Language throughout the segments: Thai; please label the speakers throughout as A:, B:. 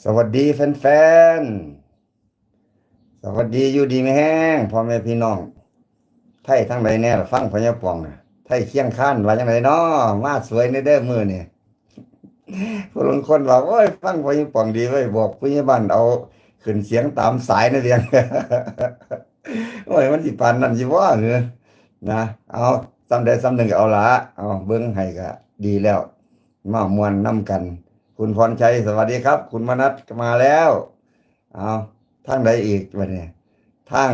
A: สวัสดีแฟนๆสวัสดีอยู่ดีไหมแห้งพ่อแม่พี่น้องไทยทั้งใดแน่ล่ะฟังพญาปองน่ะไทยเคียงข้านว่าจังไดน้อมาสวยในเด้อมื้อนี่ผู้ลางคนว่าโอ้ยฟังพญาปองดีเว้ยบอกผู้ใหญ่บ้านเอาขึ้นเสียงตามสายนะเรียงโอ้ยมันสิปานนั้นสิว่าเหรอนะเอาซ้ำใดซ้ำหนึ่งก็เอาละเอาเบิ่งให้ก็ดีแล้วมามวนนํกันคุณพรชัยสวัสดีครับคุณมนัสก็มาแล้วเอาทางใดอีกวะเนี่ยทาง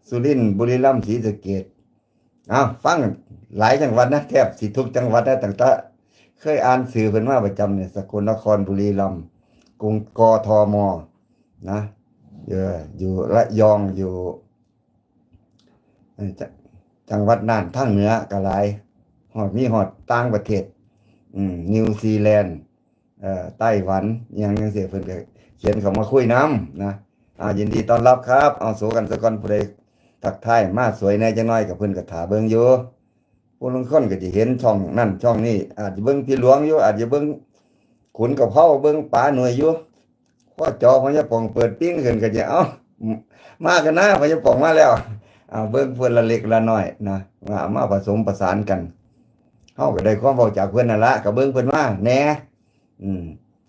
A: สุรินทร์บุรีรัมย์ศรีสะเกษเอาฟังหลายจังหวัดนะแทบสิทุกจังหวัดนะต่างๆเคยอ่านสื่อเพิ่นมาประจำเนี่ยสกลนครบุรีรัมย์กรุงกทมนะอยู่ระยองอยู่จจังหวัดน่านทางเหนือก็หลายฮอดต่างประเทศนิวซีแลนด์ไต้หวันอหยังจังซี่เพิ่นก็เขียนเข้ามาคุยนํนะยินดีต้อนรับครับเอาสู้กันซะก่อนผู้ใดทักทายมาสวยแหน่จังน้อยก็เพิ่นก็ท่าเบิ่งอยู่ผู้ลางคนก็สิเห็นช่องนั่นช่องนี้อาจจะเบิ่งพี่หลวงอยู่อาจจะเบิ่งขุนกะเพราเบิ่งป๋าหน่วยอยู่พอจอพญาป่องเปิดปิ้งขึ้นก็จะมากันนะพญาป่องมาแล้วเอาเบิ่งเพิ่นละเล็กละน้อยนะมาผสมประสานกันเฮาก็ได้ความเว้าจากเพิ่นนั่นละก็เบิ่งเพิ่นมาแหน่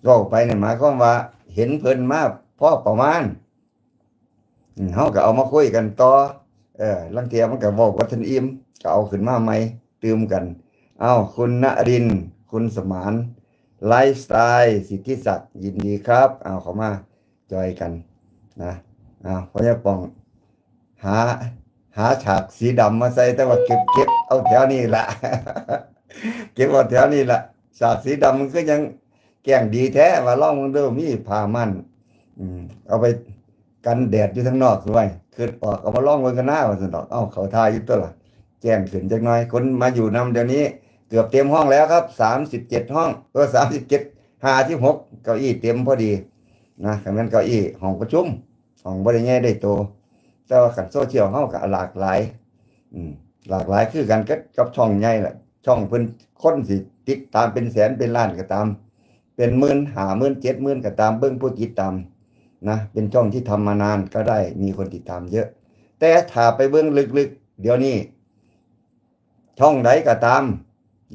A: เว้าไปเนี่ยหมายความว่าเห็นเพิ่นมาพอประมาณเฮาก็เอามาคุยกันต่อลางเที่ยมันก็เว้าบ่ทันอิ่มก็เอาขึ้นมาใหม่ตื่มกันเอาคุณณรินทร์คุณสมานไลฟ์สไตล์สิทธิศักดิ์ยินดีครับเอาเข้ามาจอยกันนะเอาพญาป่องหาหาฉากสีดำมาใส่แต่ว่าเก็บเอาแถวนี้ละเก็บเอาแถวนี้ละฉากสีดำมันก็ยังแกล้งดีแท้ว่าลองมึงดูมีผ้าม่านเอาไปกันแดดอยู่ข้างนอกด้วยคือออกเอามาลองเบิ่งกันหน้าว่าซั่นดอกเอ้าเขาทาอยู่ตัวล่ะแจ้งขึ้นจักหน่อยคนมาอยู่นำเดี๋ยวนี้เกือบเต็มห้องแล้วครับ37ห้อง37 56เก้าอี้เต็มพอดีนะคันแม่นเก้าอี้ห้องประชุมห้องบ่ได้ใหญ่ได้โตแต่ว่าคันโซเชียลเฮาก็หลากหลายหลากหลายคือกันกับช่องใหญ่แหละช่องเพิ่นคนสิติดตามเป็นแสนเป็นล้านก็ตามเป็นหมื่น50,000 70,000ก็ตามเบิ่งผู้ติดตามนะเป็นช่องที่ทำมานานก็ได้มีคนติดตามเยอะแต่ถ้าไปเบิ่งลึกๆเดี๋ยวนี้ช่องใดก็ตาม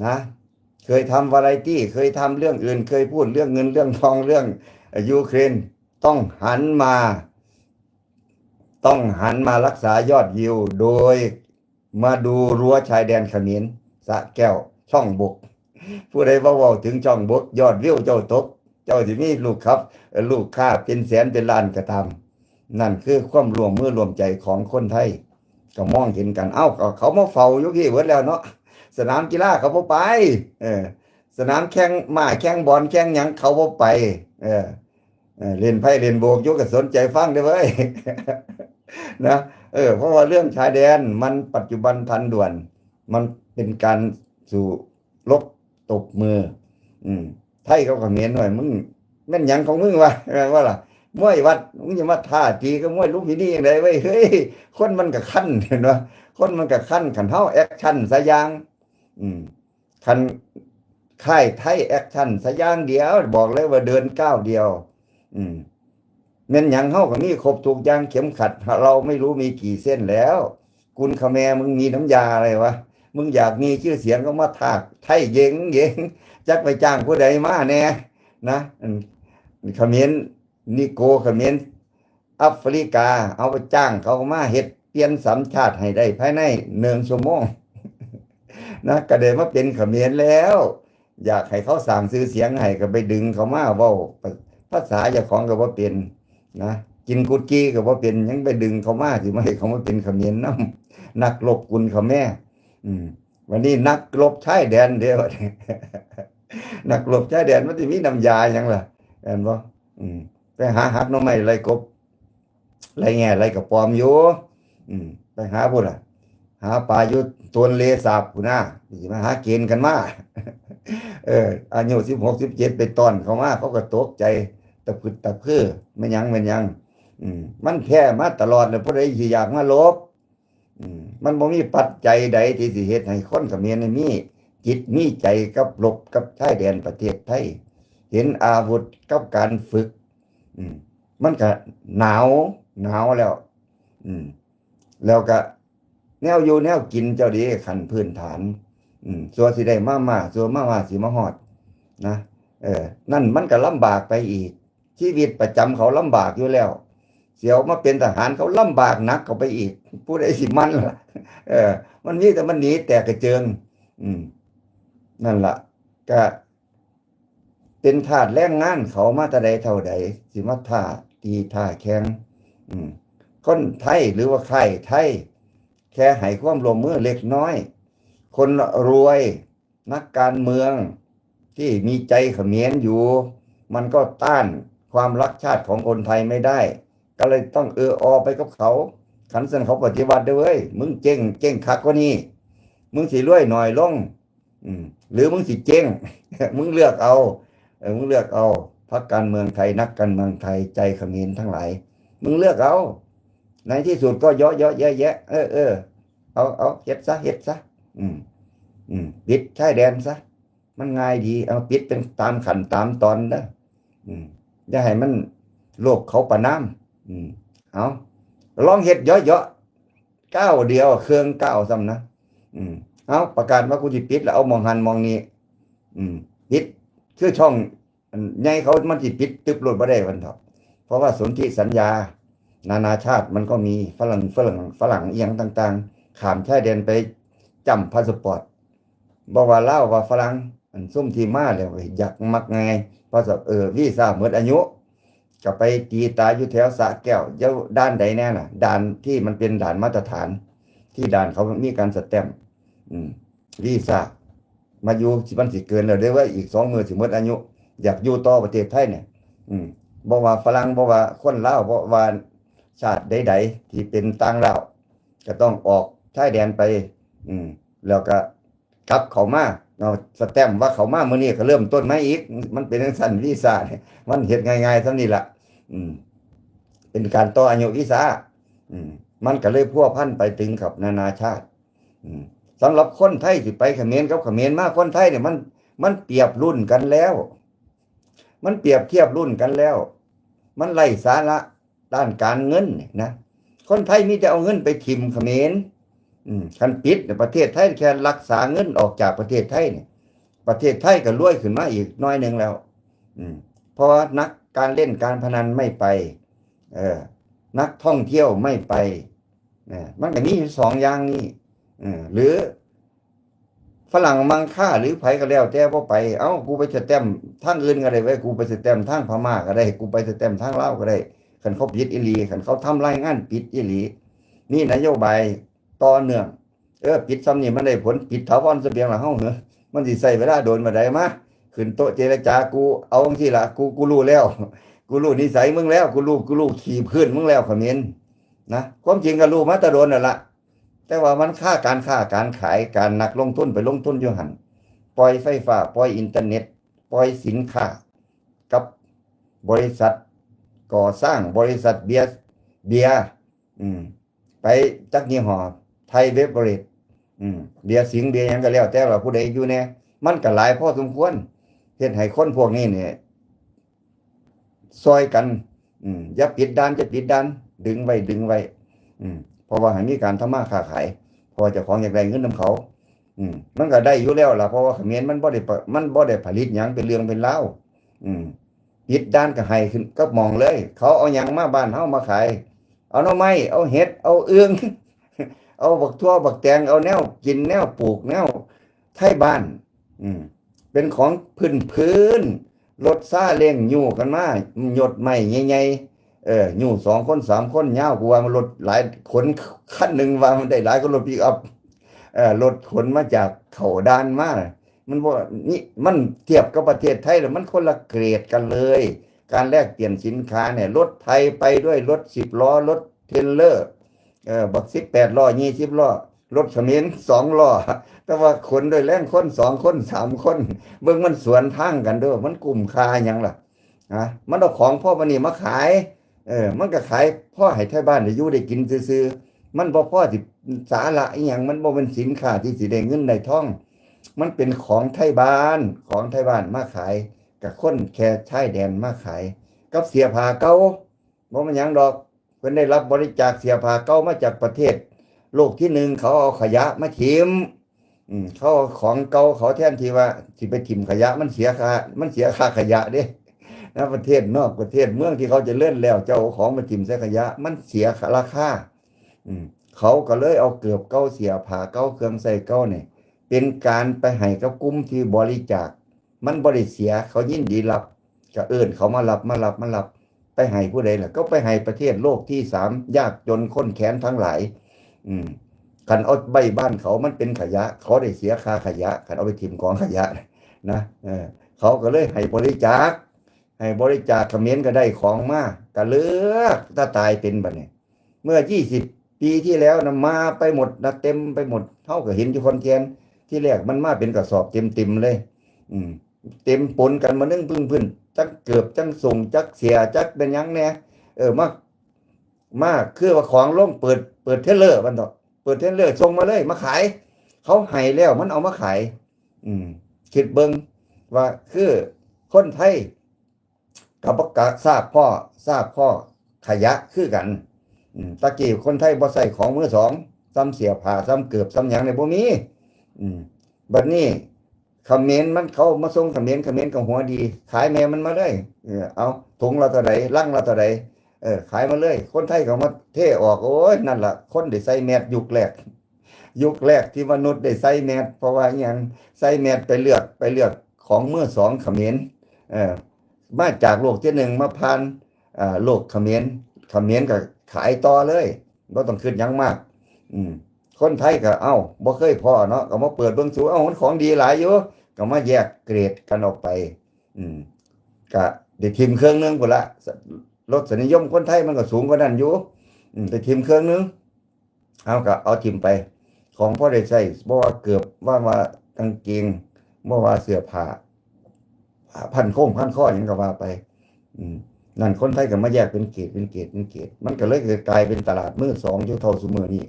A: นะเคยทำวาไรตี้เคยทำเรื่องอื่นเคยพูดเรื่องเงินเรื่องทองเรื่องยูเครนต้องหันมารักษายอดวิวโดยมาดูรั้วชายแดนเขมรสระแก้วช่องบกผู้ใดเว้าถึงช่องบกยอดวิวเจ้าตกเจ้าสิมีลูกครับลูกค้าเป็นแสนเป็นล้านก็ตามนั่นคือความร่วมมือร่วมใจของคนไทยก็มองเห็นกันเขามาเฝ้าอยู่พี่เบิดแล้วเนาะสนามกีฬาเขาบ่ไปสนามแข่งม้าแข่งบอลแข่งหยังเขาบ่ไปเล่นไพ่เล่นโบกอยู่ก็สนใจฟังเด้อเว้ยนะเพราะว่าเรื่องชายแดนมันปัจจุบันทันด่วนมันเป็นการสู่รบตบมือไทยเขาก็เขมรหน่อยมึงแม่นหยังของมึงวะว่าล่ะมวยวัดมึงจะมาท่าตีก็มวยลุมพินีอย่างไรเว้ยเฮ้ยคนมันก็คั่นเห็นบ่คนมันก็คั่นคันเฮาแอคชั่นซะอย่างคันค่ายไทยแอคชั่นซะอย่างเดียวบอกเลยว่าเดินก้าวเดียวแม่นหยังเฮาก็มีครบทุกอย่างเข็มขัดเราไม่รู้มีกี่เส้นแล้วกุนขแมมึงมีน้ำยาอะไรวะมึงอยากมีชื่อเสียงก็มาถากไทยเยงจักไปจ้างผู้ใดมาแน่นะเขมรนิโกเขมรแอฟริกาเอาไปจ้างเขามาเฮ็ดเปลี่ยนสัญชาติให้ได้ภายใน1 ชั่วโมงนะก็ได้มาเป็นเขมรแล้ว อยากให้เขาสร้างชื่อเสียงให้ก็ไปดึงเขามาเว้าภาษาเจ้าของก็บ่เป็นนะกินกุดกี้ก็บ่เป็นยังไปดึงเขามาสิมาให้เขามาเป็นเขมรนำนักรบกุนเขาแม่วันนี้นักรบชายแดนเด้อนักรบชายแดนมันสิมีน้ำยาหยังล่ะแม่นบ่ไปหาหักหน่อไม้ไรกบไรแง่ไรกระปอมอยู่ไปหาพุ่นล่ะหาปลาอยู่ตวนเลสาบพุ่นน่ะสิมาหาเกณฑ์กันมาอายุ16 17ไปต้อนเขามาเขาก็ตกใจตะพึดตะพือแม่นหยังมันแพ้มาตลอดเลยผู้ใดสิอยากมาลบมันบ่มีปัจจัยใดที่สิเฮ็ดให้คนเขมรมีจิตมีใจกับรบกับชายแดนประเทศไทยเห็นอาวุธกับการฝึก อืมมันก็หนาวแล้ว อืมแล้วก็แนวอยู่แนวกินเจ้าดีขั้นพื้นฐาน สัวสิได้มาสัวมาสิมาฮอดนะนั่นมันก็ลำบากไปอีกชีวิตประจำเขาลำบากอยู่แล้วเสียวมาเป็นทหารเขาลำบากหนักเข้าไปอีกผู้ใดสิมันล่ะเออมันมีแต่มันหนีแต่กระเจิงอืมนั่นล่ะก็เป็นทาสแรงงานเขามาแต่ใดเท่าใดสิมาท่าตีท่าแข็งอืมคนไทยหรือว่าใครไทยแค่ให้ความร่วมมือเล็กน้อย คนรวยนักการเมืองที่มีใจเขมรอยู่ มันก็ต้านความรักชาติของคนไทยไม่ได้ ก็เลยต้องอไปกับเขาขันเส้นเขาปฏิวัติด้วยเว้ยมึงเจ๊งคักกว่านี้มึงสิรวยหน่อยลงหรือมึงสิเจ๊ง มึงเลือกเอามึงเลือกเอาพรรคการเมืองไทยนักการเมืองไทยใจเขมรทั้งหลายมึงเลือกเอาในที่สุดก็เยอะแยะเอาเฮ็ดซะปิดชายแดนซะมันง่ายดีเอาปิดเป็นตามขั้นตามตอนนะอย่าให้มันโลกเขาประนามเอาลองเฮ็ดเยอะๆก้าวเดียวเครื่องก้าวซ้ำนะเอาประกาศว่ากูสิปิดแล้วเอามองหันมองนี้ปิดคือช่องใหญ่เขามันสิปิดตึบรถบ่ได้มันเถาะเพราะว่าสนธิสัญญานานาชาติมันก็มีฝรั่งเอียงต่างๆข้ามชายแดนไปจำพาสปอร์ตบอกว่าลาวว่าฝรั่งซุ่มที่มาแล้วอยากมักไงเพราะวีซ่าหมดอายุก็ไปตีตายอยู่แถวสระแก้วเจ้าด้านใดแน่น่ะด่านที่มันเป็นด่านมาตรฐานที่ด่านเขามีการสแตมป์วีซ่ามาอยู่มันสิเกินแล้วเด้อว่าอีก2 มื้อสิหมดอายุอยากอยู่ต่อประเทศไทยเนี่ยบอกว่าฝรั่งบอกว่าคนลาวบอกว่าชาติใดๆที่เป็นต่างดาวก็ต้องออกชายแดนไปแล้วก็กลับเขามาเอาสแตมป์ว่าเขามามื้อนี้ก็เริ่มต้นใหม่อีกมันเป็นจังซั่นวีซ่าเนี่ยมันเฮ็ดง่ายๆซำนี้ล่ะเป็นการต่ออายุวีซ่ามันก็เลยพัวพันไปถึงกับนานาชาติสำหรับคนไทยสิไปเขมรกับเขมรมาคนไทยเนี่ยมันเปรียบรุ่นกันแล้วมันเปรียบเทียบรุ่นกันแล้วมันไร้สาระด้านการเงินนะคนไทยมีแต่เอาเงินไปทิ่มเขมรคันปิดประเทศไทยแค่รักษาเงินออกจากประเทศไทยเนี่ยประเทศไทยก็รวยขึ้นมาอีกน้อยหนึ่งแล้วเพราะว่านักการเล่นการพนันไม่ไปนักท่องเที่ยวไม่ไปมันก็มี2 อย่างนี้หรือฝรั่งมังค่าหรือไผก็แล้วแต่บ่ไปเอ้ากูไปสแตมป์ทางอื่นก็ได้เว้ยกูไปสแตมป์ทางพม่าก็ได้กูไปสแตมป์ทางลาวก็ได้คันเขาปิดอีหลีคันเขาทำรายงานปิดอีหลีนี่นโยบายต่อเนื่องปิดซ้ำนี่มันได้ผลปิดถาวรเสบียงละเฮาเหรอมันสิใช้เวลาโดนมาได้มาขึ้นโต๊ะเจรจากูเอาจังซี่ล่ะกูรู้แล้วกูรู้นิสัยมึงแล้วกูรู้ขี้พื้นมึงแล้วเขมรนะความจริงก็รู้มาแต่โดนนั่นล่ะแต่ว่ามันการขายการนักลงทุนไปลงทุนอยู่หั่นปล่อยไฟฟ้าปล่อยอินเทอร์เน็ตปล่อยสินค้ากับบริษัทก่อสร้างบริษัทเบียร์ไปจักยี่ห้อไทยเบเวอเรจเบียร์สิงห์เบียร์หยังก็แล้วแต่ว่าผู้ใดอยู่แน่มันก็หลายพอสมควรเฮ็ดให้คนพวกนี้เนี่ยซอยกันอย่าปิดด้านดึงไว้เพราะว่าให้มีการทำมาค้าขายเพราะเจ้าของอยากได้เงินนำเขามันก็ได้อยู่แล้วล่ะเพราะว่าเขมรมันบ่ได้ผลิตหยังเป็นเรื่องเป็นราวปิดด้านก็ให้ขึ้นก็มองเลยเขาเอาหยังมาบ้านเฮามาขายเอาหน่อไม้เอาเห็ดเอาเอื้อง เอาบักทั่วบักแตงเอาแนวกินแนวปลูกแนวไทยบ้านเป็นของพื้นรถซาเล้งยู่กันมาหยดไม้ใหญ่ๆยู่2 คน3 คนยาวกว่ามันรถหลายขนคันนึงว่ามันได้หลายกว่ารถปิกอัพรถขนมาจากเขาดานมามันบ่นี่มันเทียบกับประเทศไทยแล้วมันคนละเกรดกันเลยการแลกเปลี่ยนสินค้าเนี่ยรถไทยไปด้วยรถ10 ล้อรถเทรลเลอร์บัก18 ล้อ20 ล้อรถเขมร2 ล้อแต่ว่าขนด้วยแรงคน2 คน3 คนเบิ่งมันสวนทางกันเด้อมันกลุ่มค่าหยังล่ะมันเอาของพ่อมันนี่มาขายมันก็ขายพ่อให้ไทยบ้านได้อยู่ได้กินซื่อๆมันบ่พอสิสาระอีหยังมันบ่เป็นสินค้าที่สิได้เงินได้ทองมันเป็นของไทยบ้านมาขายกับคนแค่ชายแดนมาขาย กับเสียผ้าเก่าบ่มันหยังดอกเพิ่นได้รับบริจาคเสียผ้าเก่ามาจากประเทศโลกที่หนึ่งเขาเอาขยะมาทิ้งเขาเอาของเก่าเขาแทนที่ว่าสิไปถิ่มขยะมันเสียค่าขยะเด้นะประเทศนอกประเทศเมืองที่เขาจะเลื่อนแล้วเจ้าเอาของมาถิ่มใส่ขยะมันเสียราคาอืมเขาก็เลยเอาเกือบเก่าเสียผ้าเก่าเครื่องใส่เก่าเนี่ยเป็นการไปให้กับกลุ่มที่บริจาคมันบ่ได้เสียเขายินดีรับก็เอิ้นเขามารับไปให้ผู้ใดล่ะก็ไปให้ประเทศโลกที่สามยากจนข้นแค้นทั้งหลายคันเอาใบบ้านเขามันเป็นขยะเขาได้เสียค่าขยะคันเอาไปถิ่มกองขยะนะเขาก็เลยให้บริจาคเขมรก็ได้ของมาก็เลือกถ้าตายเป็นบัดนี้เมื่อ20 ปีที่แล้วนะมาไปหมดนะเต็มไปหมดเท่ากับเห็นอยู่คนแคนที่แรกมันมาเป็นกระสอบเต็มเลยเต็มปนกันมานึ่งพึ่งจักเกือบจังส่งจักเสียจักเป็นยังแน่มาคือว่าของลงเปิดเทเลอร์มันเถอะเปิดเทเลอร์ส่งมาเลยมาขายเขาให้แล้วมันเอามาขายคิดเบิ่งว่าคือคนไทยกับกะทราบพ่อขยะคือกันตะกี้คนไทยบ่ใส่ของมือสองซ้ำเสียผ้าซ้ำเกือบซ้ำหยังในบ่มีบัดนี้เขมรมันเขามาส่งเขมรก็หัวดีขายแม่มันมาเลยเอาถุงละเท่าใดลังละเท่าใดขายมาเลยคนไทยเขามาเทออกโอ้ยนั่นล่ะคนได้ใส่แมสยุคแรกที่มนุษย์ได้ใส่แมสเพราะว่าหยังใส่แมสไปเลือกของมือสองเขมรมาจากโลกที่หนึ่งมาผ่านโลกเขมรก็ขายต่อเลยบ่ต้องคิดหยังมากคนไทยก็บ่เคยพอเนาะก็มาเปิดเบิ่งสูมันของดีหลายอยู่ก็มาแยกเกรดกันออกไปก็ได้ทิมเครื่องนึงพุ่นละรสนิยมคนไทยมันก็สูงกว่านั้นอยู่ได้ทิมเครื่องนึงก็เอาทิมไปของพอได้ใช้บ่ว่าเกือบว่ากางเกงบ่ว่าเสื้อผ้าพันข้อหยังก็ว่าไปนั่นคนไทยก็มาแยกเป็นเกรดมันก็เลยกลายเป็นตลาดมือสองอยู่เท่าซุมื้อนี้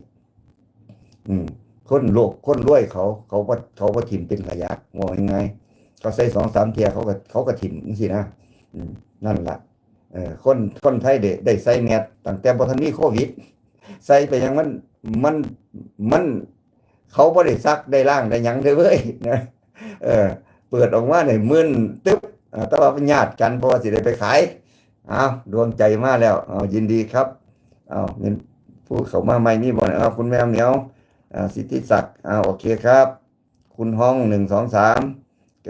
A: คนโลกคนรวยเขาบ่ถิ่มเป็นขยะว่ายังไงเขาใส่2-3เที่ยเขาก็ถิ่มจังซี่นะนั่นล่ะคนไทยได้ใส่แมสตั้งแต่บ่ทันมีโควิดใส่ไปยังมันเขาบ่ได้ซักได้ล้างได้หยังเลยเว้ยนะเปิดออกมาเนี่ยมึนตึ๊บแต่ว่าเป็นญาติกันเพราะว่าสิได้ไปขายดวงใจมาแล้วยินดีครับเงินผู้เข้ามาใหม่มีบ่คุณแมวเหมียวสิทธิศักดิ์โอเคครับ คุณห้อง1 2 3เก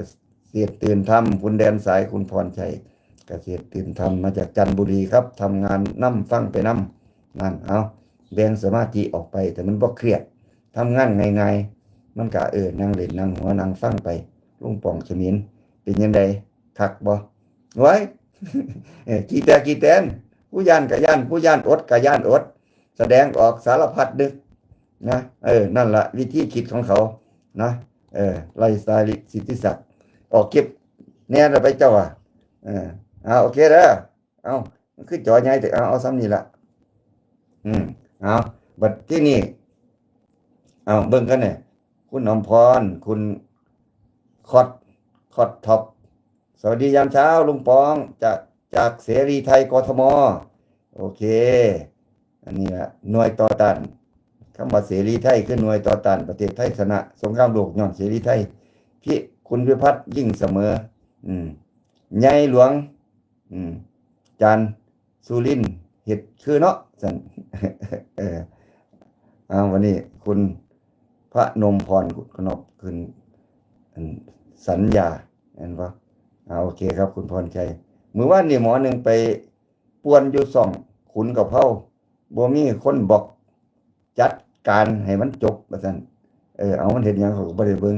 A: ษตรตื่นธรรมคุณแดนสายคุณพรชัยเกษตรตื่นธรรมมาจากจันทบุรีครับทำงานนั่ฟังไปนั่นแบ่งสมาธิออกไปแต่มันบ่เครียดทำงานง่ายๆมันก็นั่งเล่นนั่งหัวนั่งฟังไปลุงป่องเขมิ้นเป็นยังไงคักบ่ไว้ กี่แตนผู้ย่านก็ย่านผู้ย่านอดก็ย่านอดแสดงออกสารพัดนึกนะนั่นล่ะวิธีคิดของเขานะไล่สไตล์สิทธิศักดิ์ออกคลิปแน่ไปเจ้าโอเคเด้อมันคือจอใหญ่แต่เอาซ้ำนี่ล่ะบัดที่นี่เบิ่งกันเนี่ยคุณอมพรคุณคอดท็อปสวัสดียามเช้าลุงปองจากเสรีไทยกทมโอเคอันนี้ละหน่วยต่อต้านคำว่าเสรีไทยคือหน่วยต่อต้านประเทศไทยชนะสงครามโลกย้อนเสรีไทยคุณพิพัฒน์ยิ่งเสมอใหญ่หลวงจันสุรินทร์เฮ็ดคือเนาะสั่นวันนี้คุณพระนมพรกนกขึ้นสัญญาเห็นปะโอเคครับคุณพรชัยมื้อวานนี่หมอหนึ่งไปป่วนอยู่ซ่องขุนกับเฮาบ่มีคนบอกจัดการให้มันจบว่าซั่นมันเฮ็ดหยังเขาก็บ่ได้เบิ่ง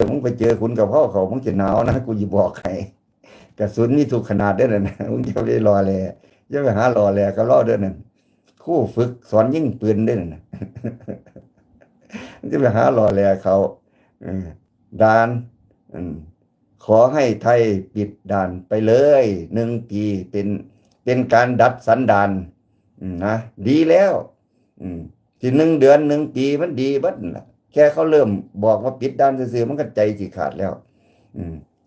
A: มึงไปเจอขุนกับเฮาเขามึงจะหนาวนะกูสิบอกให้กระสุนมีทุกขนาดเด้อนั่นมึงจะไปรอแลอย่าไปหารอแลก็รอเด้อนั่นครูฝึกสอนยิงปืนเด้อนั่นมึงจะไปหารอแลเขาด่านขอให้ไทยปิดด่านไปเลย1 ปีเป็นการดัดสันดานนะดีแล้วที่1 เดือน1 ปีมันดีบัดน่ะแค่เขาเริ่มบอกว่าปิดด่านซื่อๆมันก็ใจสิขาดแล้ว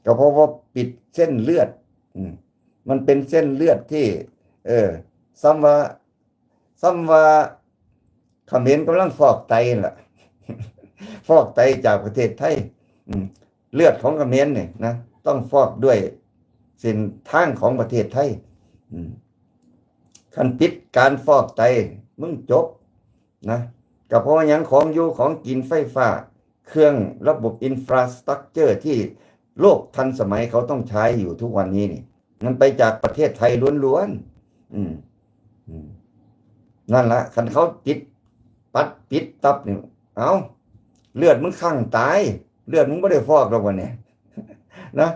A: ก็เพราะว่าปิดเส้นเลือด มันเป็นเส้นเลือดที่ เออซ้ำว่าเขมรกำลังฟอกไตล่ะ ฟอกไตจากประเทศไทยอืมเลือดของเขมรเนี่ยนะต้องฟอกด้วยเส้นทางของประเทศไทยอืมคันปิดการฟอกไตมึงจบนะก็เพราะว่าหยังของอยู่ของกินไฟฟ้า เครื่องระบบอินฟราสตรักเจอร์ที่โลกทันสมัยเขาต้องใช้อยู่ทุกวันนี้นี่มันไปจากประเทศไทยล้วนๆอืมนั่นละคันเขาปิดตับนี่เอาเลือดมึงข้างตาย เลือดมึงไม่ได้ฟอกหรอกวันนี้ นะ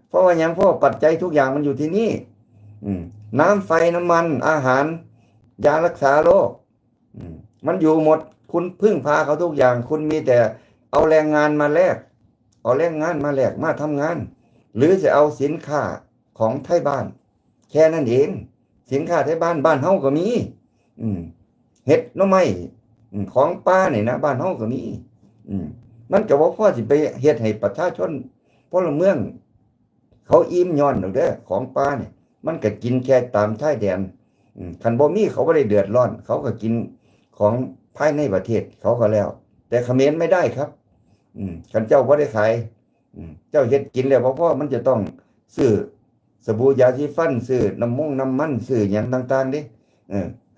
A: เพราะว่าอย่างเพราะปัจจัยทุกอย่างมันอยู่ที่นี่น้ำไฟน้ำมันอาหารยารักษาโรคมันอยู่หมดคุณพึ่งพาเขาทุกอย่างคุณมีแต่เอาแรงงานมาแลกมาทำงาน หรือจะเอาสินค้าของไทยบ้านแค่นั้นเองสินค้าไทยบ้านเฮาก็มีเห็ดน้ำไม้ของป้าเนี่ยนะบ้านเฮาก็มีมันก็บ่พอสิไปเฮ็ดให้ประชาชนพลเมืองเขาอิ่มย้อนดอกเด้อของป้าเนี่ยมันก็กินแค่ตามชายแดนคันบ่มีเขาบ่ได้เดือดร้อน เขาก็กินของภายในประเทศเขาก็แล้ว แต่เขมรไม่ได้ครับคันเจ้าบ่ได้ขายเจ้าเฮ็ดกินแล้วเพราะมันจะต้องซื้อสบู่ยาสีฟันซื้อน้ำมันซื้อหยังต่างๆดิ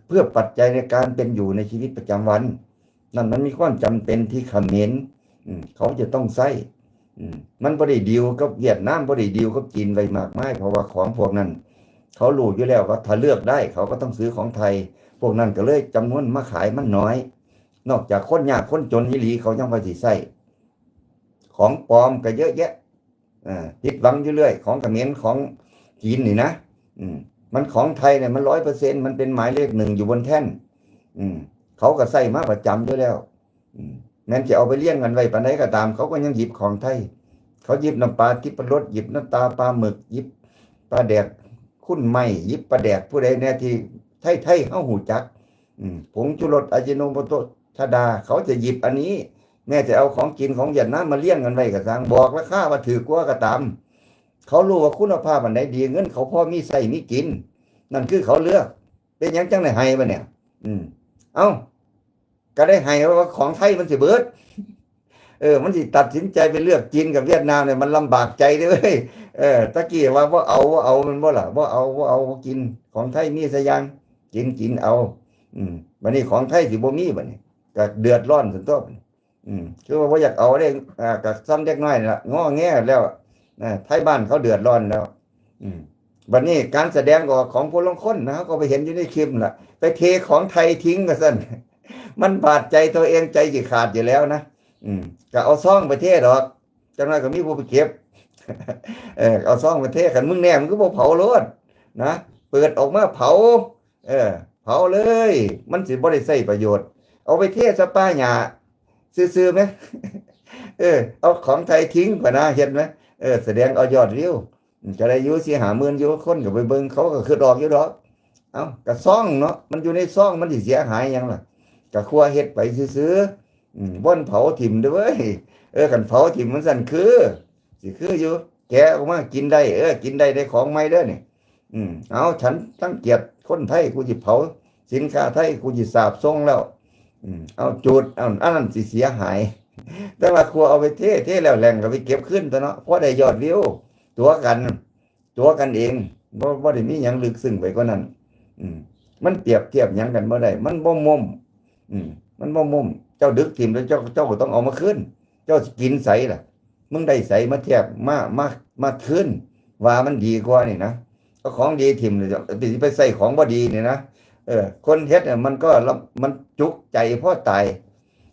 A: เพื่อปัจจัยในการเป็นอยู่ในชีวิตประจำวันนั่นมันมีความจำเป็นที่เขมรเขาจะต้องใช้มันบ่ได้ดีลกับเวียดนามบ่ได้ดีลกับจีนไว้มากมายเพราะว่าของพวกนั้นเขารู้อยู่แล้วว่าถ้าเลือกได้เขาก็ต้องซื้อของไทยพวกนั้นก็เลยจำนวนมาขายมันน้อย นอกจากคนยากคนจนอีหลีเขายังไปสิใช้ของปลอมก็เยอะแยะผิดหวังอยู่เรื่อยของเขมรของจีนนี่นะมันของไทยเนี่ยมัน100%มันเป็นหมายเลขหนึ่งอยู่บนแท่นเขาก็ใส่มาประจำอยู่แล้วแม้จะเอาไปเลี้ยงกันไว้ปานใดก็ตามเขาก็ยังหยิบของไทยเขาหยิบน้ำปลาทิพรสหยิบน้ำตาปลาหมึกหยิบปลาแดกคุ้นไม้หยิบปลาแดกผู้ใดแน่ที่ไทยเฮาหูจักผงชูรสอาจิโนโมโตะชาดาเขาจะหยิบอันนี้แม่จะเอาของกินของเวียดนามมาเลี้ยงกันไว้ก็สั่งบอกราคาว่าถือกว่าก็ตามเขารู้ว่าคุณภาพอันไหนดีเงินเขาพอมีใส่มีกินนั่นคือเขาเลือกเป็นหยังจังได๋ให้บ่เนี่ยเอ้าก็ได้ให้ว่าของไทยมันสิเบิดมันสิตัดสินใจไปเลือกจีนกับเวียดนามเนี่ยมันลำบากใจเด้อเว้ยตะกี้ว่าเอามันบ่ล่ะบ่เอากินของไทยมีซะยังกินเอาบัดนี้ของไทยสิบ่มีบัดนี้ก็เดือดร้อนซั่นตัวคือว่าบ่อยากเอาได้ก็ซ้ำเด็กน้อยนี่ล่ะง้อแงแล้วไทยบ้านเขาเดือดร้อนแล้วบัดนี้การแสดงออกของผู้ลางคนนะก็ไปเห็นอยู่ในคลิปล่ะไปเทของไทยทิ้งก็ซั่นมันบาดใจตัวเองใจสิขาดอยู่แล้วนะก็เอาซ่องไปเทดอกจังนั้นก็มีผู้ไปเก็บเอาซ่องไปเทกันมึงแน่มึงก็บ่เผาโลดนะเปิดออกมาเผาเผาเลยมันสิบ่ได้ใช้ประโยชน์เอาไปเทสปาหญ้าซื่อๆมั้ยเอาของไทยทิ้งกว่านะเห็นมั้ยแสดงเอายอดวิวจะได้อยู่สิ50,000อยู่คนก็ไปเบิ่งเขาก็คือดอกอยู่ดอกเอ้าก็ซ่องเนาะมันอยู่ในซ่องมันสิเสียหายหยังล่ะก็ครัวเฮ็ดไปซื่อๆบ่อนเผาถิ่มเด้อเว้ยกันเผาถิ่มมันสั่นคือสิคืออยู่แกะออกมากินได้กินได้ของใหม่เด้อนี่เอาฉันตั้งเกียรติคนไทยกูสิเผาสินค้าไทยกูสิสาบส่งแล้วเอาจุดเอาอันนั้นสิเสียหายแต่ว่าครัวเอาไปเทแล้วแหล่งก็ไปเก็บขึ้นตัวเนาะเพราะได้ยอดวิวตัวกันเองบ่ได้มีหยังลึกซึ้งไปกว่านั้นมันเปรียบเทียบหยังกันบ่ได้มันบ่มุมมันบ่มุมเจ้าดึกถิ่มแล้วเจ้าก็ต้องเอามาคืนเจ้ากินใสล่ะมึงได้ใสมาเทียบมาคืนว่ามันดีกว่านี่นะก็ของดีถิ่มเลยไปใส่ของบ่ดีนี่นะคนเฮ็ดเนี่ยมันจุกใจพอตาย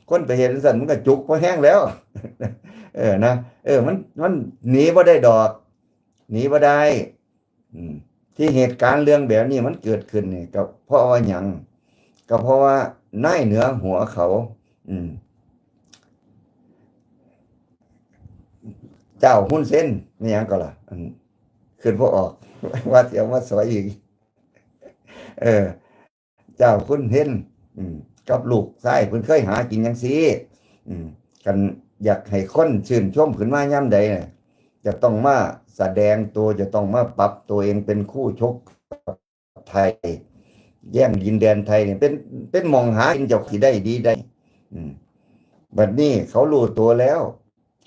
A: คนไปเห็นสั่นมันก็จุกพอแห้งแล้วนะมันหนีบ่ได้ดอกหนีบ่ได้ที่เหตุการณ์เรื่องแบบนี้มันเกิดขึ้นนี่ก็เพราะว่าหยังก็เพราะว่านายเหนือหัวเขาเจ้าหุ้นเส้นนี่หยังก็ล่ะขึ้นบ่ออกว่าสิเอามาสวยอีกเจ้าคุณเห็นกับลูกชายเพิ่นเคยหากินจังซี่กันอยากให้คนชื่นชมขึ้นมายามใดน่ะ จะต้องมาแสดงตัวจะต้องมาปรับตัวเองเป็นคู่ชกกับไทยแย่งดินแดนไทยเนี่ยเป็นมองหากินเจ้าขี้ได้ดีได้อืมบัดนี้เขารู้ตัวแล้ว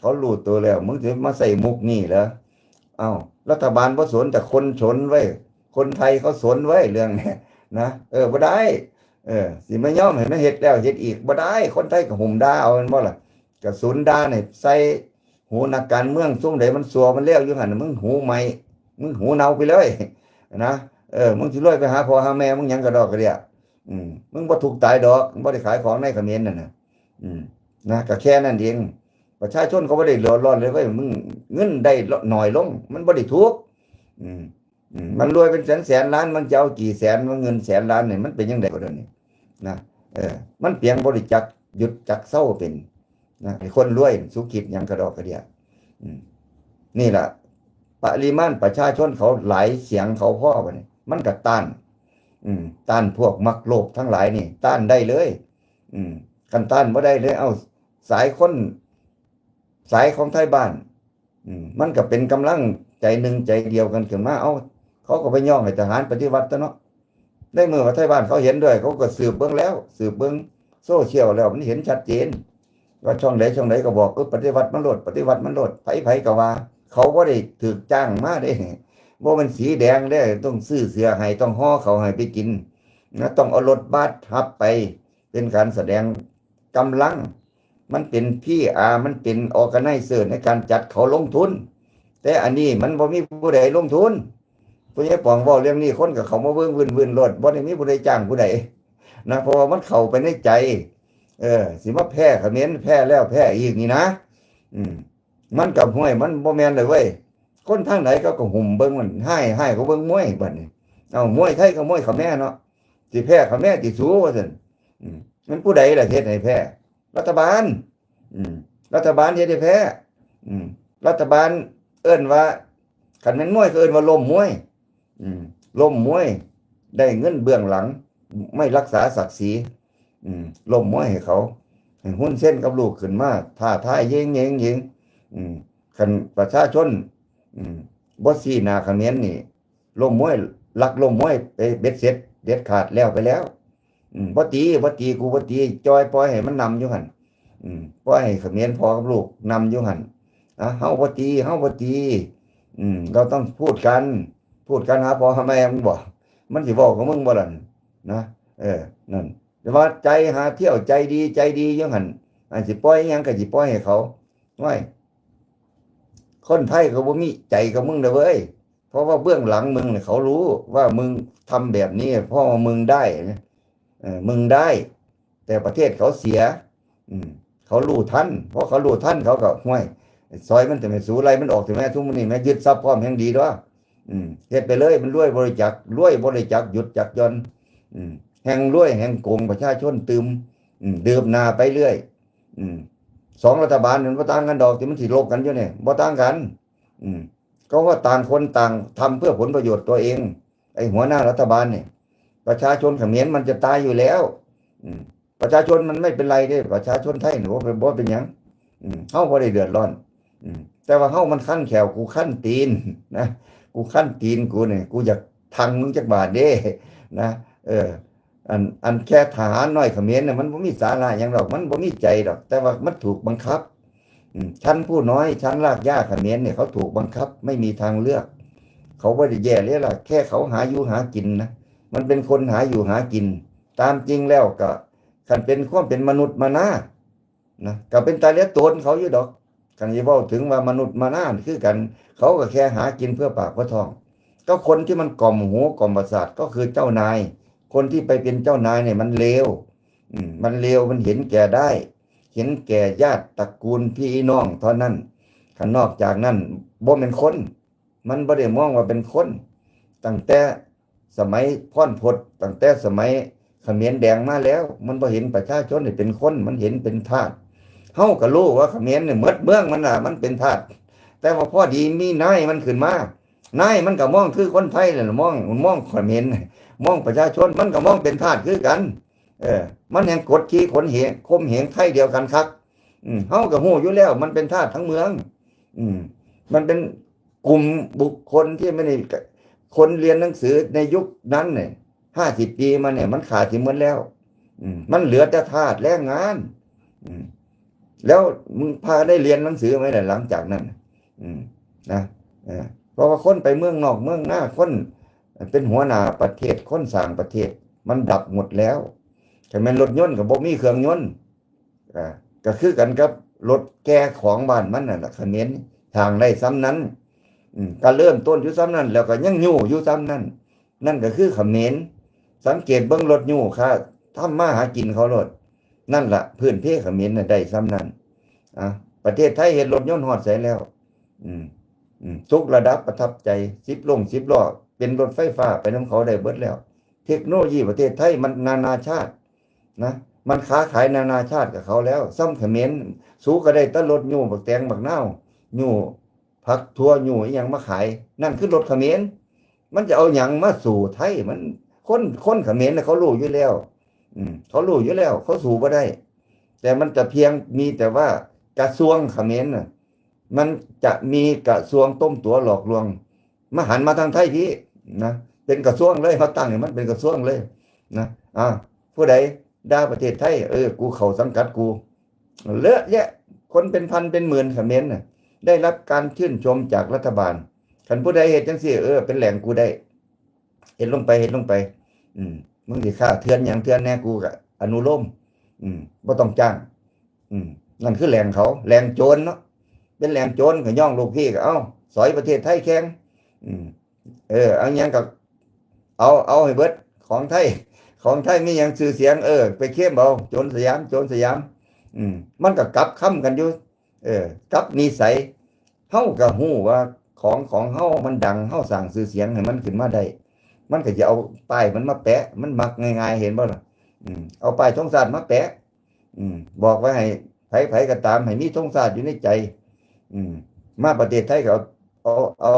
A: เขารู้ตัวแล้วมึงจะมาใส่มุกนี่เหรอเอ้ารัฐบาลบ่สนแต่คนสนไว้คนไทยเขาสนไว้เรื่องเนี้ยนะบ่ได้สิมายอมให้มันเฮ็ดแล้วเฮ็ดอีกบ่ได้คนไทยก็หุ่มด่าเอาแม่นบ่ล่ะกระสุนด่าเนี่ยใส่หูนักการเมืองซุ่มใดมันสัวมันแล้วอยู่หั่นมึงหูใหม่มึงหูเนาไปเลยนะมึงสิรวยไปหาพ่อหาแม่มึงหยังกระดอกกระเดียมึงบ่ถูกตายดอกมึงบ่ได้ขายของในเขมรนั่นน่ะนะก็แค่นั้นเองประชาชนเขาบ่ได้เดือดร้อนเลยเว้ยมึงเงินได้น้อยลงมันบ่ได้ถูกมันรวยเป็นแสนล้านมันจะเอากี่แสนเงินแสนล้านเนี่ยมันเป็นยังไงก็เดี๋ยวนี้นะมันเพียงบริจักหยุดจักเศร้าเป็นนะคนรวยสุขิตยังกระดอกกระเดียนี่แหละปริมาณประชาชนเขาหลายเสียงเขาพ่อไปนี่มันก็ต้านต้านพวกมักโลภทั้งหลายนี่ต้านได้เลยกันต้านบ่ได้เลยเอาสายคนสายของไทยบ้านมันก็เป็นกำลังใจหนึ่งใจเดียวกันขึ้นมาเอาเขาก็ไปย่องให้ทหารปฏิวัติเนาะได้เมื่อว่าไทยบ้านเขาเห็นด้วยเขาก็สืบเบื้องแล้วสืบเบื้องโซเชียลแล้วมันเห็นชัดเจนว่าช่องไหนก็บอกปฏิวัติมันโลดปฏิวัติมันโลดไผก็ว่าเขาบ่ได้ถูกจ้างมาได้บ่มันสีแดงได้ต้องซื้อเสื้อให้ต้องห่อเขาให้ไปกินนะต้องเอารถบัสทับไปเป็นการแสดงกำลังมันเป็นมันเป็นออร์แกไนเซอร์ในการจัดเขาลงทุนแต่อันนี้มันบ่มีผู้ใดลงทุนผู้ใหญ่ปองบอกเรื่องนี้คนกับเขามาเบิ่งวืนรถบ่ได้มีผู้ใดจ้างผู้ใดนะเพราะว่ามันเข้าไปในใจสิมาแพ้เขมรแพ้แล้วแพ้อีกนี่นะมันกับห้วยมันบ่แม่นเลยเว้ยคนทางไหนก็หุ่มเบิ่งมันให้เขาเบิ่งมวยบัดนี้เอามวยไทยกับมวยเขมรเนาะสิแพ้เขมรสิสู้ว่าซั่นมันผู้ใดล่ะเฮ็ดให้แพ้รัฐบาลรัฐบาลเฮ็ดให้แพ้รัฐบาลเอิ้นว่าคันแม่นมวยก็เอิ้นว่าล้มมวยล้มมวยได้เงินเบื้องหลังไม่รักษาศักดิ์ศรีล้มมวยให้เขาให้หุ้นเส้นกับลูกขึ้นมาท้าทายยิงคันประชาชนบ่ซี่หน้าเขมรนี่ล้มมวยลักล้มมวยไปเบ็ดเสร็จเด็ดขาดแล้วไปแล้วบ่ตีกูบ่ตีจอยปล่อยให้มันนำอยู่หั่นปล่อยให้เขมรพอกับลูกนำอยู่หั่นเฮาบ่ตีเราต้องพูดกันหาพ่อหาแม่มึงบ่มันสิเว้าของมึงบ่ล่ะนะนั่นแต่ว่าใจหาเที่ยวใจดีอยู่หั่นอันสิปล่อยหยังก็สิปล่อยให้เขาไว้คนไทยก็บ่มีใจกับมึงเด้อเว้ยเพราะว่าเบื้องหลังมึงเนี่ยเขารู้ว่ามึงทำแบบนี้เพราะว่ามึงได้มึงได้ แต่ประเทศเขาเสียเขารู้ทันเพราะเขารู้ทันเขาก็ห้วยซอยมันแต่ไม่สูไรมันออกถึงแม้ทุกมื้อนี้แม้ยึดทรัพย์พร้อมแห่งดีด้วยเฮ็ดไปเลยมันรวยบริจาคหยุดจักย่อนแห่งรวยแห่งโกงประชาชนตืมดื่มนาไปเรื่อยสองรัฐบาลมันบ่ต่างกันดอกที่มันสิลบกันอยู่เนี่ยบ่ต่างกันก็ว่าต่างคนต่างทำเพื่อผลประโยชน์ตัวเองไอ้หัวหน้ารัฐบาลเนี่ยประชาชนเขมรมันจะตายอยู่แล้วประชาชนมันไม่เป็นไรเด้ประชาชนไทยหนูบ่เป็นหยังเฮาบ่ได้เดือดร้อนแต่ว่าเฮามันคั่นแขวกูคั่นตีนนะกูคั่นตีนกูเนี่ยกูอยากทังมึงจักบาทเด้นะอันแค่ทหารน้อยเขมรเนี่ยมันบ่มีสาระหยังดอกมันบ่มีใจดอกแต่ว่ามันถูกบังคับชั้นผู้น้อยชั้นรากหญ้าเขมรเนี่ยเขาถูกบังคับไม่มีทางเลือกเขาบ่ได้แย่เลยล่ะแค่เขาหาอยู่หากินนะมันเป็นคนหาอยู่หากินตามจริงแล้วก็คันเป็นความเป็นมนุษย์มานานะก็เป็นตาเลี้ยตนเขาอยู่ดอกกันจะเว้าถึงว่ามนุษย์มานาคือกันเขาก็แค่หากินเพื่อปากเพื่อท้องก็คนที่มันกล่อมหูกล่อมประสาทก็คือเจ้านายคนที่ไปเป็นเจ้านายเนี่ยมันเลวมันเลวมันเห็นแก่ได้เห็นแก่ญาติตระกูลพี่น้องเท่านั้นข้างนอกจากนั้นบ่เป็นคนมันบ่ได้มองว่าเป็นคนตั้งแต่สมัยพ่อนพดตั้งแต่สมัยเขมรแดงมาแล้วมันบ่เห็นประชาชนนี่เป็นคนมันเห็นเป็นทาสเฮาก็รู้ว่าเขมรนี่หมดเมืองมันน่ะมันเป็นทาสแต่ว่าพอดีมีนายมันขึ้นมานายมันก็มองคือคนไทยนั่นมองเขมรมองประชาชนมันก็มองเป็นทาสคือกันมันแห่งกดขี่ขนเหงคมเหงไทยเดียวกันครับเฮาก็ฮู้อยู่แล้วมันเป็นทาสทั้งเมือง มันเป็นกลุ่มบุคคลที่ไม่ได้คนเรียนหนังสือในยุคนั้นเนี่ย50 ปีมาเนี่ยมันขาดที่หมดแล้วมันเหลือแต่ทาสแรงงานแล้วมึงพาได้เรียนหนังสือไหมล่ะหลังจากนั้นนะเพราะว่าคนไปเมืองนอกเมืองหน้าคนเป็นหัวหน้าประเทศคนสร้างประเทศมันดับหมดแล้วแต่แม้นรถยนต์กับบ่มีเครื่องยนต์ก็คือกันกับรถแก่ของบ้านมันน่ะเขมรทางได้ซ้ำนั้นก็เริ่มต้นอยู่ซ้ำนั้นแล้วก็ยังอยู่อยู่ซ้ำนั้นนั่นก็คือเขมรสังเกตเบิ่งรถยู่ค่ะทำมาหากินเขารถนั่นล่ะพื้นเพเขมรน่ะได้ซ้ำนั้นประเทศไทยเห็นรถยนต์ฮอดใส่แล้วทุกระดับประทับใจ10 ล้อเป็นรถไฟฟ้าไปนำเขาได้เบิดแล้วเทคโนโลยีประเทศไทยมันนานาชาตินะมันค้าขายนานาชาติกับเขาแล้วซ้ำเขมรสู้ก็ได้แตรถยู่บักแตงบักนาวยู่ผักทั่วยู่อีหยังมาขายนั่นคือรถเขมรมันจะเอาหยังมาสู่ไทยมันคนเขมรเขารู้อยู่แล้วเขารู้อยู่แล้วเขาสู่บ่ได้ แต่มันจะเพียงมีแต่ว่ากระทรวงเขมรน่ะมันจะมีกระทรวงต้มตั๋วหลอกลวงมาหันมาทางไทยพี่นะเป็นกระทรวงเลยเขาตั้งให้มันเป็นกระทรวงเลยนะผู้ใดด่าประเทศไทยกูเข้าสังกัดกูเลอะแยะคนเป็นพันเป็นหมื่นเขมรน่ะได้รับการชื่นชมจากรัฐบาลคันผู้ใดเฮ็ดจังซี่เป็นแหล่งกูได้เฮ็ดลงไปมึงสิฆ่าเทือนหยังเทือนแน่กูก็อนุโลมบ่ต้องจ้างนั่นคือแหล่งเขาแหล่งโจรเนาะเป็นแหล่งโจรก็ย่องลูกพี่ก็สอยประเทศไทยแข็งเอาหยังก็เอาให้เบิดของไทยมีหยังชื่อเสียงไปเข้มเอาโจรสยามมันก็กลับคำกันอยู่กลับนิสัยเฮาก็ฮู้ว่าของเฮามันดังเฮาสร้างชื่อเสียงให้มันขึ้นมาได้มันก็จะเอาป้ายมันมาแปะมันมักง่ายๆเห็นบ่ล่ะเอาป้ายธงชาติมาแปะบอกไว้ให้ไผก็ตามให้มีธงชาติอยู่ในใจมาประเทศไทยก็เอา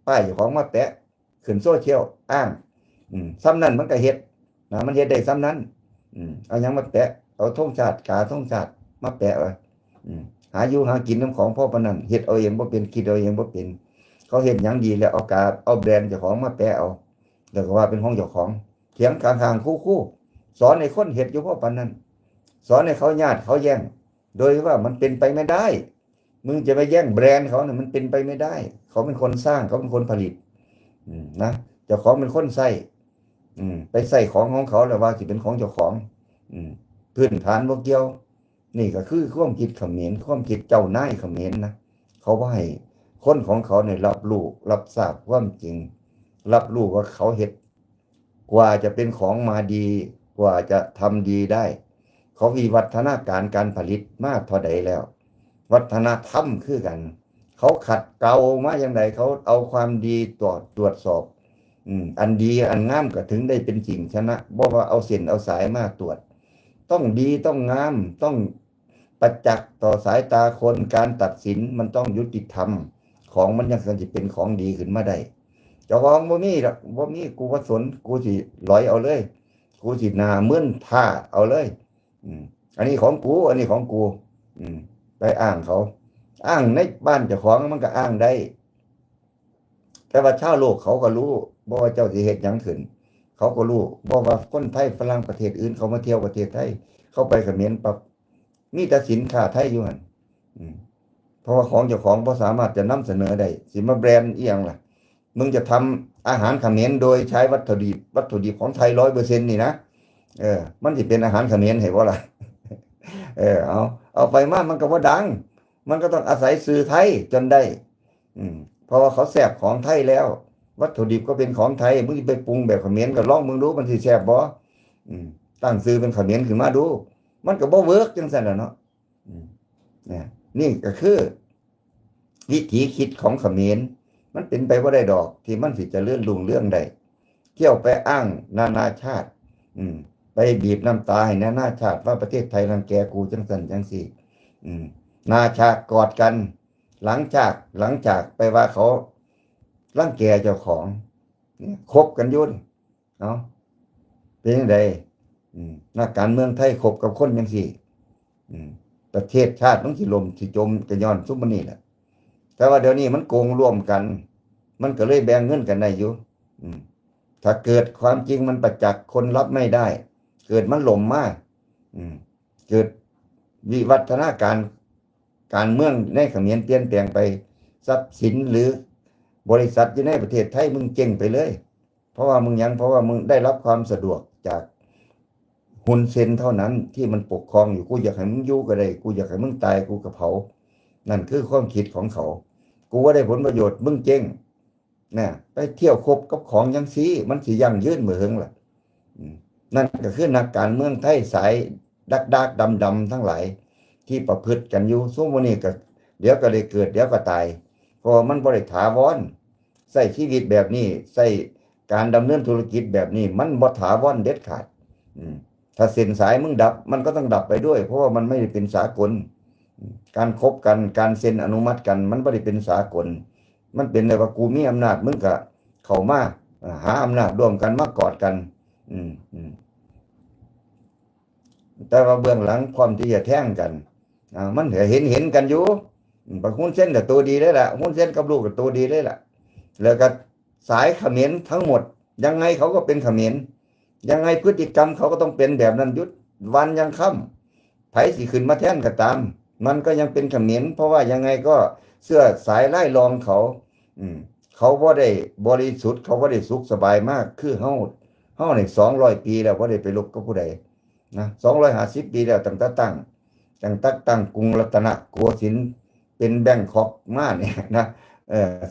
A: ป้ายของมาแปะขึ้นโซเชียลอ้างซ้ำนั้นมันก็เฮ็ดนะมันเฮ็ดได้ซ้ำนั้นเอาหยังมาแปะเอาธงชาติกาธงชาติมาแปะไว้หาอยู่หากินน้ำของพ่อปานนั้นเฮ็ดเอาเองบ่เป็นคิดเอาเองบ่เป็นเขาเฮ็ดหยังดีแล้วเอาแบรนด์เจ้าของมาแปะเอาแล้วก็ว่าเป็นของเจ้าของเถียงกลางๆคู่สอนให้คนเฮ็ดอยู่พ่อปานนั้นสอนให้เขาญาติเขาแย่งโดยว่ามันเป็นไปไม่ได้มึงจะไปแย่งแบรนด์เขาเนี่ยมันเป็นไปไม่ได้เขาเป็นคนสร้างเขาเป็นคนผลิตนะเจ้าของเป็นคนใส่ไปใส่ของเขาแล้วว่าสิเป็นของเจ้าของพื้นฐานบ่เกี่ยวนี่ก็คือความคิดเขมรความคิดเจ้านายเขมรนะเขาบ่ให้คนของเขาเนี่ยรับรู้รับทราบความจริงรับรู้ว่าเขาเฮ็ดกว่าจะเป็นของมาดีกว่าจะทำดีได้เขาวิวัฒนาการผลิตมากเท่าใดแล้ววัฒนธรรมคือกันเขาขัดเกลามาอย่างไรเขาเอาความดีตรวจสอบอันดีอันงามก็ถึงได้เป็นสิ่งชนะบ่ว่าเอาเส้นเอาสายมาตรวจต้องดีต้องงามต้องประจักษ์ต่อสายตาคนการตัดสินมันต้องยุติธรรมของมันยังจะเป็นของดีขึ้นมาได้เจ้าของบ่มีหรอกบ่มีกูบ่สนกูสิลอยเอาเลยกูสิหน้ามึนท่าเอาเลยอันนี้ของกูอันนี้ของกูไปอ้างเขาอ้างในบ้านเจ้าของมันก็อ้างได้แต่ว่าชาวโลกเขาก็รู้บ่ว่าเจ้าสิเฮ็ดหยังขึ้นเขาก็รู้บ่ว่าคนไทยฝรั่งประเทศอื่นเขามาเที่ยวประเทศไทยเขาไปเขมรปั๊บมีแต่สินค้าไทยอยู่หั่นเพราะว่าของเจ้าของบ่สามารถจะนำเสนอได้สิมาแบรนด์อีหยังล่ะมึงจะทำอาหารเขมรโดยใช้วัตถุดิบของไทย 100% นี่นะมันสิเป็นอาหารเขมรให้บ่ล่ะเอาไปมามันก็บ่ดังมันก็ต้องอาศัยสื่อไทยจนได้เพราะว่าเขาแซ่บของไทยแล้ววัตถุดิบก็เป็นของไทยมึงไปปรุงแบบเขมรก็ลองมึงดูมันสิแซ่บบ่ตั้งชื่อเป็นเขมรขึ้นมาดูมันก็บ่เวิร์กจังซั่นล่ะเนาะนี่ก็คือวิถีคิดของเขมรมันเป็นไปบ่ได้ดอกที่มันสิเจริญรุ่งเรืองได้เที่ยวไปอ้างนานาชาติไปบีบน้ำตาให้นานาชาติว่าประเทศไทยรังแกกูจังซั่นจังซี่นาชาติกอดกันหลังจากไปว่าเขารังแกเจ้าของคบกันอยู่เนาะเป็นจังไดนักการเมืองไทยคบกับคนจังซี่ประเทศชาติต้องสิล่มสิจมก็ย้อนซุมนี้แหละ แต่ว่าเดี๋ยวนี้มันโกงร่วมกัน มันก็เลยแบ่งเงินกันได้อยู่อืมถ้าเกิดความจริงมันประจักษ์คนรับไม่ได้ เกิดมันหล่มมากเกิดวิวัฒนาการเมืองในเขมรเปลี่ยนแปลงไปทรัพย์สินหรือบริษัทอยู่ในประเทศไทยมึงเจ๊งไปเลย เพราะว่ามึงได้รับความสะดวกจากฮุนเซนเท่านั้นที่มันปกครองอยู่กูอยากให้มึงอยู่ก็ได้กูอยากให้มึงตายกูก็เผานั่นคือความคิดของเขากูว่าได้ผลประโยชน์มึงเจ๊งนะไปเที่ยวคบกับของยังซีมันสิยั่งยืนเหมืองล่ะนั่นก็คือนักการเมืองไทยสายดักดำทั้งหลายที่ประพฤติกันอยู่สู้มื้อนี้ก็เดี๋ยวก็ได้เกิดเดี๋ยวก็ตายเพราะมันบ่ได้ถาวรใช้ชีวิตแบบนี้ใช้การดำเนินธุรกิจแบบนี้มันบ่ถาวรเด็ดขาดถ้าเส้นสายมึงดับมันก็ต้องดับไปด้วยเพราะว่ามันไม่ได้เป็นสากลการคบกันการเซ็นอนุมัติกันมันไม่ได้เป็นสากลมันเป็นเลยว่ากูมีอำนาจมึงก็เข้ามาหาอำนาจร่วมกันมากอดกันแต่ว่าเบื้องหลังความที่จะแท่งกันมันเห็นกันอยู่บางหุ้นเส้นกับตัวดีได้แหละหุ้นเส้นกับลูกกับตัวดีได้แหละแล้วก็สายเขมรทั้งหมดยังไงเขาก็เป็นเขมรยังไงพฤติกรรมเขาก็ต้องเป็นแบบนั้นยุดวันยังค่ำไผสิขึ้นมาแท่นก็ตามมันก็ยังเป็นเขมรเพราะว่ายังไงก็เสื้อสายไล่รองเขาเขาบ่ได้บริสุทธิ์เขาบ่ได้สุขสบายมากคือเฮาใน200 ปีแล้วบ่ได้ไปลบกับผู้ใดนะ250 ปีแล้วตั้งกรุงรัตนโกสินทร์เป็นแบงคอกมาเนี่ยนะ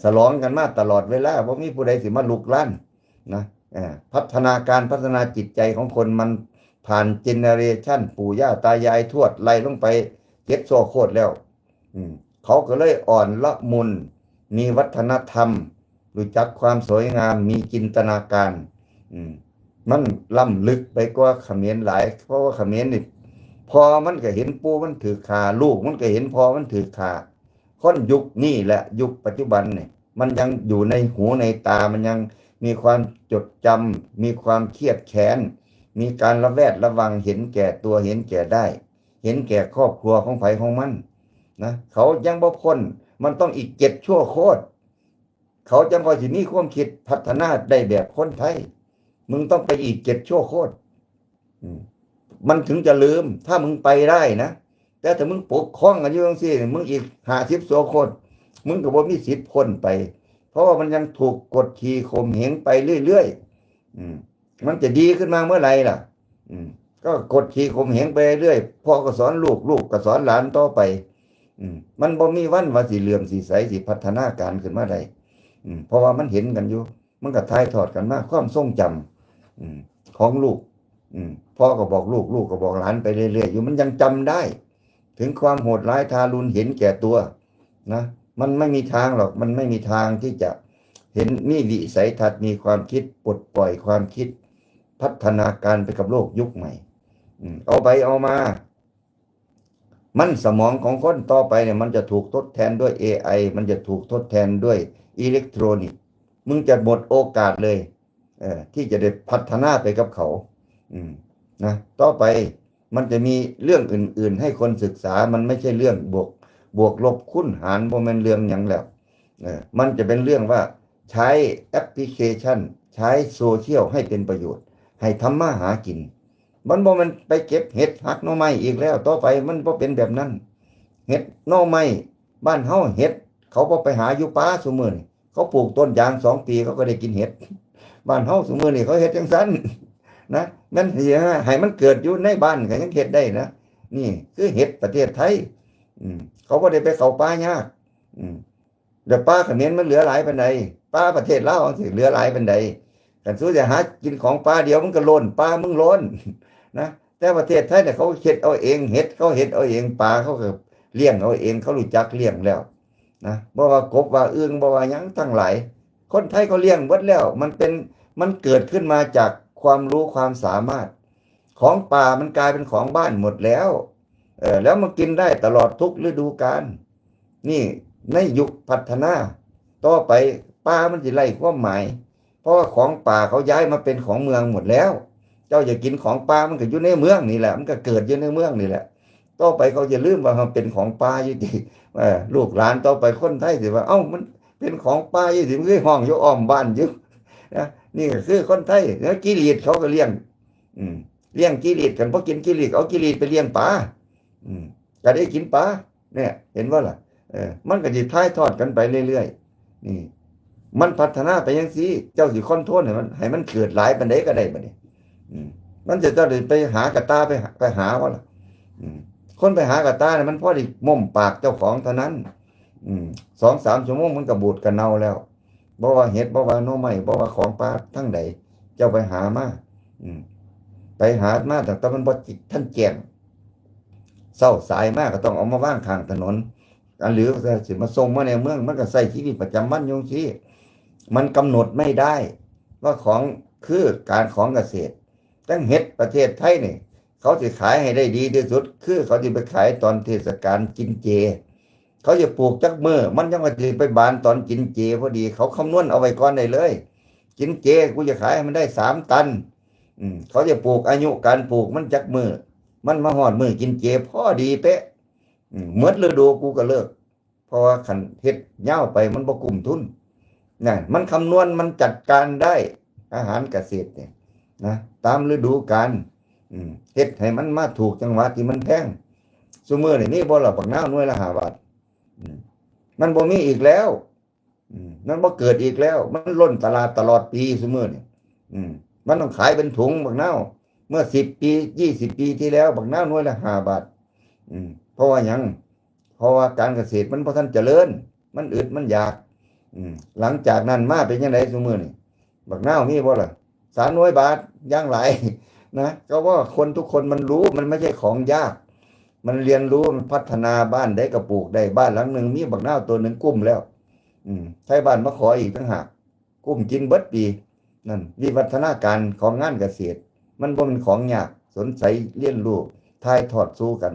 A: ฉลองกันมาตลอดเวลาบ่มีผู้ใดสิมาลุกล้านนะพัฒนาจิตใจของคนมันผ่านเจเนเรชันปู่ย่าตายายทวดไล่ลงไป7 โซโคตรแล้วเขาก็เลยอ่อนละมุนมีวัฒนธรรมรู้จักความสวยงามมีจินตนาการมันล้ำลึกไปกว่าเขมรหลายเพราะว่าเขมรนี่พอมันก็เห็นปู่มันถือขาลูกมันก็เห็นพอมันถือขาคนยุคนี้แหละยุคปัจจุบันเนี่ยมันยังอยู่ในหูในตามันยังมีความจดจำมีความเครียดแค้นมีการระแวดระวังเห็นแก่ตัวเห็นแก่ได้เห็นแก่ครอบครัวของไผของมันนะเขายังบ่พ้นมันต้องอีก7 ชั่วโคตรเขาจังพอสิมีความคิดพัฒนาได้แบบคนไทยมึงต้องไปอีก7 ชั่วโคตรมันถึงจะลืมถ้ามึงไปได้นะแต่ถ้ามึงปกครองกันอยู่จังซี่มึงอีก50 ชั่วโคตรมึงก็บ่มีสิทธิ์พ้นไปเพราะว่ามันยังถูกกดขี่ข่มเหงไปเรื่อยๆมันจะดีขึ้นมาเมื่อไหร่ล่ะก็กดขี่ข่มเหงไปเรื่อยพ่อก็สอนลูกก็สอนหลานต่อไปมันบ่มีวันว่าสิเหลื่อมสิใสสิพัฒนาการขึ้นมาได้เพราะว่ามันเห็นกันอยู่มันก็ถ่ายทอดกันมาความทรงจำของลูกพ่อก็บอกลูกก็บอกหลานไปเรื่อยๆอยู่มันยังจำได้ถึงความโหดร้ายทารุณเห็นแก่ตัวนะมันไม่มีทางหรอกมันไม่มีทางที่จะเห็นมีวิสัยทัศน์มีความคิดปลดปล่อยความคิดพัฒนาการไปกับโลกยุคใหม่เอาไปเอามามันสมองของคนต่อไปเนี่ยมันจะถูกทดแทนด้วย AI มันจะถูกทดแทนด้วยอิเล็กทรอนิกส์มึงจะหมดโอกาสเลยที่จะได้พัฒนาไปกับเขานะต่อไปมันจะมีเรื่องอื่นๆให้คนศึกษามันไม่ใช่เรื่องบวกลบคูณหารบ่แม่นเรื่องหยังแล้วมันจะเป็นเรื่องว่าใช้แอปพลิเคชันใช้โซเชียลให้เป็นประโยชน์ให้ทำมาหากินมันบ่มันไปเก็บเห็ดหักหน่อไม้อีกแล้วต่อไปมันบ่เป็นแบบนั้นเห็ดหน่อไม้บ้านเฮาเห็ดเขาบ่ไปหาอยู่ป่าซุมื้อนี่เขาปลูกต้นยาง2 ปีเขาก็ได้กินเห็ดบ้านเฮาซุมื้อนี่เขาเฮ็ดจังซั่นนะมันสิให้มันเกิดอยู่ในบ้านก็ยังเฮ็ดได้นะนี่คือเห็ดประเทศไทยเขาบ่ได้ไปเข้าป่ายากเดี๋ยวป่าเขมรมันเหลือหลายปานใดป่าประเทศลาวสิเหลือหลายปานใดกันสู้จะหากินของป่าเดียวมันก็ล้นป่ามึงล้นนะแต่ประเทศไทยเนี่ยเขาเฮ็ดเอาเองเฮ็ดเขาเฮ็ดเอาเองป่าเขาก็เลี้ยงเอาเองเขารู้จักเลี้ยงแล้วนะบ่ว่ากบว่าอึ่งบ่ว่าหยังทั้งหลายคนไทยเขาเลี้ยงหมดแล้วมันเกิดขึ้นมาจากความรู้ความสามารถของป่ามันกลายเป็นของบ้านหมดแล้วแล้วมันกินได้ตลอดทุกฤดูกาลนี่ในยุคพัฒนาต่อไปป่ามันสิไล่ความหมายเพราะว่าของป่าเขาย้ายมาเป็นของเมืองหมดแล้วเจ้าอย่ากินของป่ามันก็อยู่ในเมืองนี่แหละมันก็เกิดอยู่ในเมืองนี่แหละต่อไปเขาจะลืมว่ามันเป็นของป่าอยู่ดี ลูกหลานต่อไปคนไทยสิว่าเอ้ามันเป็นของป่าอยู่สิมันคือห้องอยู่อ้อมบ้านอยู่นะนี่ก็คือคนไทยแล้วกิเลสเขาก็เลี้ยงอืมเลี้ยงกิเลสกันเพราะกินกิเลสเอากิเลสไปเลี้ยงปลาอืมก็ได้กินปลาเนี่ยเห็นว่าล่ะมันก็สิท้ายทอดกันไปเรื่อยๆนี่มันพัฒนาไปจังซี่เจ้าสิคอนโทรลให้มันเกิดหลายปานใดก็ได้บัดนี้มันจะต้องไปหากระตาไปหาว่าล่ะคนไปหากระตาเนี่ยมันพอดีม่มปากเจ้าของเท่านั้น2-3 ชั่วโมงมันก็บูดกันเน่าแล้วบ่ว่าเห็ดบ่ว่าหน่อไม้บ่ว่าของป่าทั้งใดเจ้าไปหามาไปหามาแต่มันบ่ท่านแจ้งเศร้าสายมากก็ต้องเอามาวางข้างถนนอันหรือสิมาส่งมาในเมืองมันก็ใส่ชีวิตประจำวันอยู่ซี่มันกำหนดไม่ได้ว่าของคือการของเกษตรตั้งเห็ดประเทศไทยนี่เขาจะขายให้ได้ดีที่สุดคือเขาจะไปขายตอนเทศกาลกินเจเขาจะปลูกจักมือมันยังว่าจะไปบานตอนกินเจพอดีเขาคำนวณเอาไว้ก่อนได้เลยกินเจกูจะขายให้มันได้3 ตันเขาจะปลูกอายุการปลูกมันจักมือมันมาหอดมือกินเจพอดีเป๊ะเมื่อฤดูกูก็เลิกเพราะว่าขันเฮ็ดเย้าไปมันบ่กลุ่มทุนนี่มันคำนวณมันจัดการได้อาหารเกษตรเนี่ยนะตามฤดูกาลเฮ็ดให้มันมาถูกจังหวะที่มันแพงซุมื้อนี่บ่ล่ะบักนาวหน่วยละ5 บาทมันบ่มีอีกแล้วมันบ่เกิดอีกแล้วมันล้นตลาดตลอดปีซุมื้อนี่มันต้องขายเป็นถุงบักนาวเมื่อ10 ปี20 ปีที่แล้วบักนาวหน่วยละ5 บาทเพราะว่าหยังเพราะว่าการเกษตรมันบ่ทันเจริญมันอึดมันอยากหลังจากนั้นมาเป็นจังได๋ซุมื้อนี่บักนาวมีบ่ล่ะ3 หน่วยบาทอย่างหลายนะก็ว่าคนทุกคนมันรู้มันไม่ใช่ของยากมันเรียนรู้มันพัฒนาบ้านได้ก็ปลูกได้บ้านหลังนึงมีบักนาวตัวนึงกุ้มแล้วไทบ้านมาขออีกต่างหากกุ้มกินเบิดปีนั่นวิวัฒนาการของงานเกษตรมันบ่เป็นของยากสนใจเรียนรู้ถ่ายทอดสู่กัน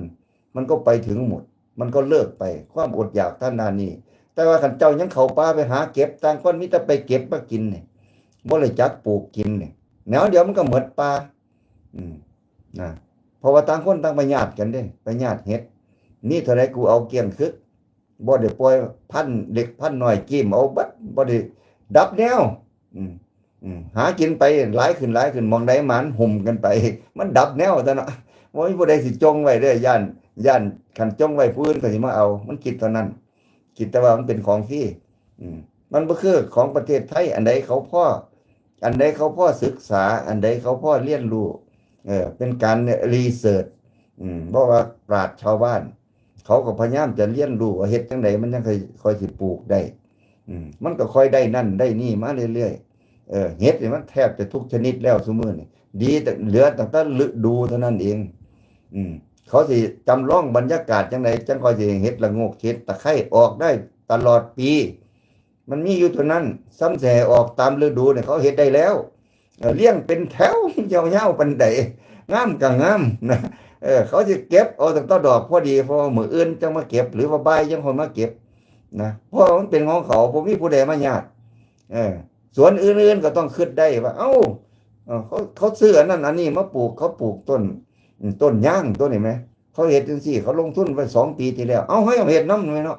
A: มันก็ไปถึงหมดมันก็เลิกไปความอดอยากท่านนานี้แต่ว่าคันเจ้ายังเข้าป่าไปหาเก็บต่างคนมีแต่ไปเก็บมากินนี่บ่เลยจักปลูกกินนี่แนวเดียวมันก็หมดป่านะเพราะว่าต่างคนต่างไปญาติกันเด้ไปญาติเฮ็ดนี่เท่าไรกูเอาเกี่ยงคึกบ่ได้ปล่อยพันเด็กพันน้อยกิ้มเอาบัดบ่ได้ดับแนวหากินไปหลายขึ้นมองใดหมานหุ่มกันไปมันดับแนวแต่เนาะบ่มีผู้ใดสิจงไว้เด้ย่านคันจงไว้ผู้อื่นก็สิมาเอามันคิดเท่านั้นคิดแต่ว่ามันเป็นของฟรีมันบ่คือของประเทศไทยอันใดเขาพอศึกษาอันใดเขาพอเรียนรู้เป็นการรีเสิร์ชเพราะว่าปราชญ์ชาวบ้านเขาก็พยายามจะเรียนรู้ว่าเฮ็ดจังไดมันยังค่อยสิปลูกได้มันก็ค่อยได้นั่นได้นี่มาเรื่อยๆเฮ็ดนี่มันแทบจะทุกชนิดแล้วซุมื้อนี่ดีแต่เหลือตั้งแต่ฤดูเท่านั้นเองเขาสิจำลองบรรยากาศจังไดจังค่อยสิเฮ็ดละโงกเฮ็ดตะไคร้ออกได้ตลอดปีมันมีอยู่เท่านั้นซ้ำแส่ออกตามฤดูเนี่ยเขาเฮ็ดได้แล้วเลี้ยงเป็นแถวยาวๆปานใดงามก็งามนะเขาสิเก็บเอาตั้งแต่ดอกพอดีพอมื้ออื่นจังมาเก็บหรือว่าบ่ายจังค่อยมาเก็บนะเพราะมันเป็นของเขาบ่มีผู้ใดมาญาติสวนอื่นๆก็ต้องคิดได้ว่าเอ้าเขาซื้ออันนั้นอันนี้มาปลูกเขาปลูกต้นย่างต้นนี่มั้ยเขาเฮ็ดจังซี่เขาลงทุนไว้2 ปีที่แล้วเอ้าเฮ้ยเฮ็ดนำหน่อยเนาะ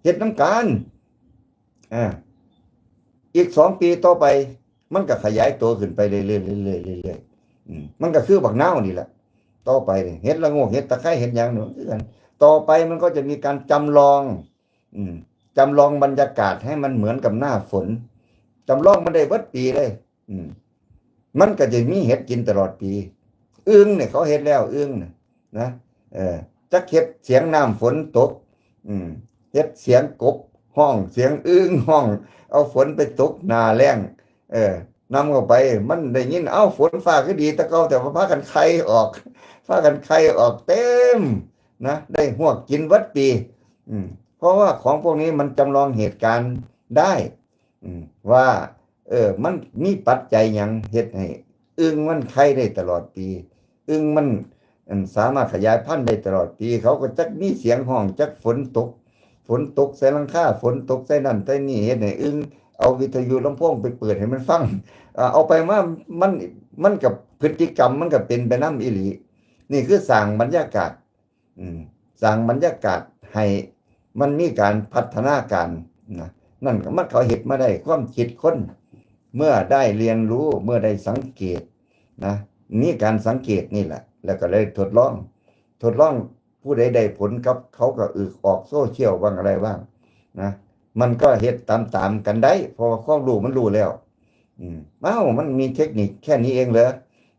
A: เฮ็ดนำกันอีก2 ปีต่อไปมันก็ขยายตัวขึ้นไปเรื่อยๆเรื่อยๆมันก็คือบักนาวนี่แหละต่อไปเฮ็ดละโงกเฮ็ดตะไคร้เฮ็ดหยังคือกันต่อไปมันก็จะมีการจำลองบรรยากาศให้มันเหมือนกับหน้าฝนจำลองมันได้เบิดปีเลยมันก็จะมีเฮ็ดกินตลอดปีอึ่งเนี่ยเขาเฮ็ดแล้วอึ่งนะจักเฮ็ดเสียงน้ำฝนตกเฮ็ดเสียงกบห้องเสียงอึ่งห้องเอาฝนไปตกหน้าแล้งนำเข้าไปมันได้ยินเอ้าฝนฟ้าก็ดีแต่เก่าแต่ว่าพากันไข่ออกเต็มนะได้หวกกินวัดปีเพราะว่าของพวกนี้มันจำลองเหตุการณ์ได้ว่ามันมีปัจจัยหยังเฮ็ดให้อึ่งมันไข่ได้ตลอดปีอึ่งมันสามารถขยายพันธุ์ได้ตลอดปีเขาก็จักมีเสียงห้องจักฝนตกใส่หลังคาฝนตกใส่นั่นใส่นี่เฮ็ดให้อึ่งเอาวิทยุลำโพงไปเปิดให้มันฟังเอาไปมามันกับพฤติกรรมมันก็เป็นไปนำอีหลีนี่คือสร้างบรรยากาศให้ มันมีการพัฒนาการนะนั่นก็มันเขาเห็นมาได้ความคิดคนเมื่อได้เรียนรู้เมื่อได้สังเกตนะนี่การสังเกตนี่แหละแล้วก็เลยทดลองผู้ใดได้ผลกับเขาก็อึกออกโซเชียลบ้างอะไรบ้างนะมันก็เฮ็ดตามกันได้เพราะความรู้มันรู้แล้วมันมีเทคนิคแค่นี้เองเหรอ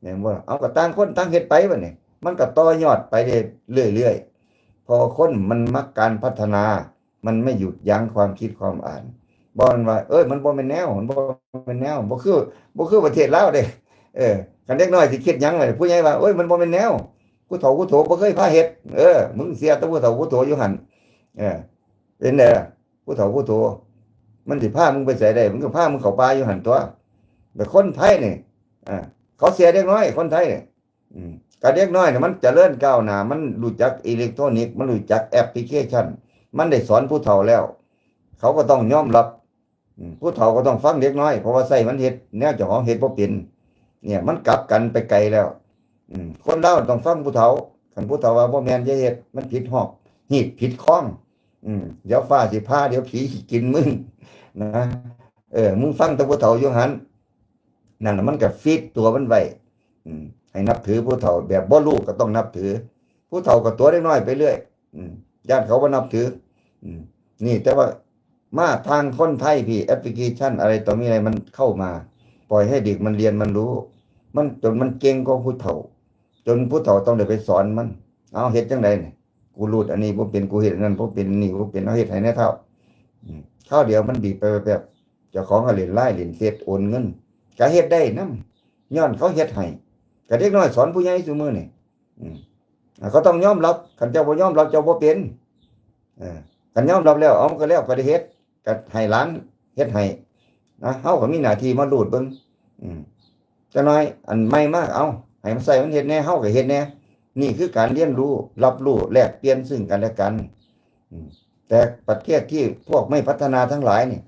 A: เนี่ยว่าเอาก็ต่างคนต่างเฮ็ดไปบัดนี้มันก็ต่อยอดไปเรื่อยๆพอคนมันมักการพัฒนามันไม่หยุดยั้งความคิดความอ่านบ่มันว่ามันบ่แม่นแนวมันบ่แม่นแนวบ่คือประเทศลาวเด้คันเด็กน้อยสิคิดหยังไว้ผู้ใหญ่ว่ามันบ่แม่นแนวผู้เฒ่าผู้โถบ่เคยพาเฮ็ดมึงเสียแต่ผู้เฒ่าผู้โถอยู่หั่นเป็นไดล่ะผู้เฒ่าผู้โถมันสิพามึงไปไสได้มึงก็พามึงเข้าป่าอยู่หั่นตัวแต่คนไทยนี่เขาเสียเด็กน้อยคนไทยนี่กับเด็กน้อยเนี่ยมันเจริญก้าวหน้ามันรู้จักอิเล็กทรอนิกส์มันรู้จักแอปพลิเคชันมันได้สอนผู้เฒ่าแล้วเขาก็ต้องยอมรับผู้เฒ่าก็ต้องฟังเด็กน้อยเพราะว่าใส่มันเฮ็ดแนวเจ้าของเฮ็ดบ่เป็นเนี่ยมันกลับกันไปไกลแล้วคนเราต้องฟังผู้เฒ่าคันผู้เฒ่าว่าบ่แม่นอย่าเฮ็ดมันผิดฮอกหีดผิดข้องเดี๋ยวฟ้าสิพาเดี๋ยวผีสิกินมึงนะมึงฟังแต่ผู้เฒ่าอยู่หั่นนั่นน่ะมันก็ฟีดตัวมันไว้ให้นับถือผู้เฒ่าแบบบ่รู้ก็ต้องนับถือผู้เฒ่าก็ตัวเล็กน้อยไปเรื่อยญาติเขาบ่นับถือนี่แต่ว่ามาทางคนไทยพี่แอปพลิเคชันอะไรต่อมีอะไรมันเข้ามาปล่อยให้เด็กมันเรียนมันรู้มันจนมันเก่งกว่าผู้เฒ่าจนผู้เฒ่าต้องได้ไปสอนมันเอาเฮ็ดจังได๋นี่กูรู้อันนี้บ่เป็นกูเฮ็ดอันนั้นบ่เป็นนี่บ่เป็นเอาเฮ็ดให้แน่เท่าข้าวเดียวมันดีไปแบบเจ้าของก็เล่นไลน์เล่นเฟซโอนเงินก็เฮ็ดได้นำย้อนเขาเฮ็ดให้ก็เด็กน้อยสอนผู้ใหญ่ซุมื้อนี่เขาต้องยอมรับคันเจ้าบ่ยอมรับเจ้าบ่เป็นคันยอมรับแล้วเอามันก็แล้วก็ได้เฮ็ดก็ให้หลานเฮ็ดให้นะเฮาก็มีหน้าที่มารูดเบิ่งจักหน่อยอันใหม่มาเอาให้มันใส่มันเฮ็ดแน่เฮาก็เฮ็ดแน่นี่คือการเรียนรู้รับรู้แลกเปลี่ยนซึ่งกันและกันแต่ประเทศที่พวกไม่พัฒนาทั้งหลายนี่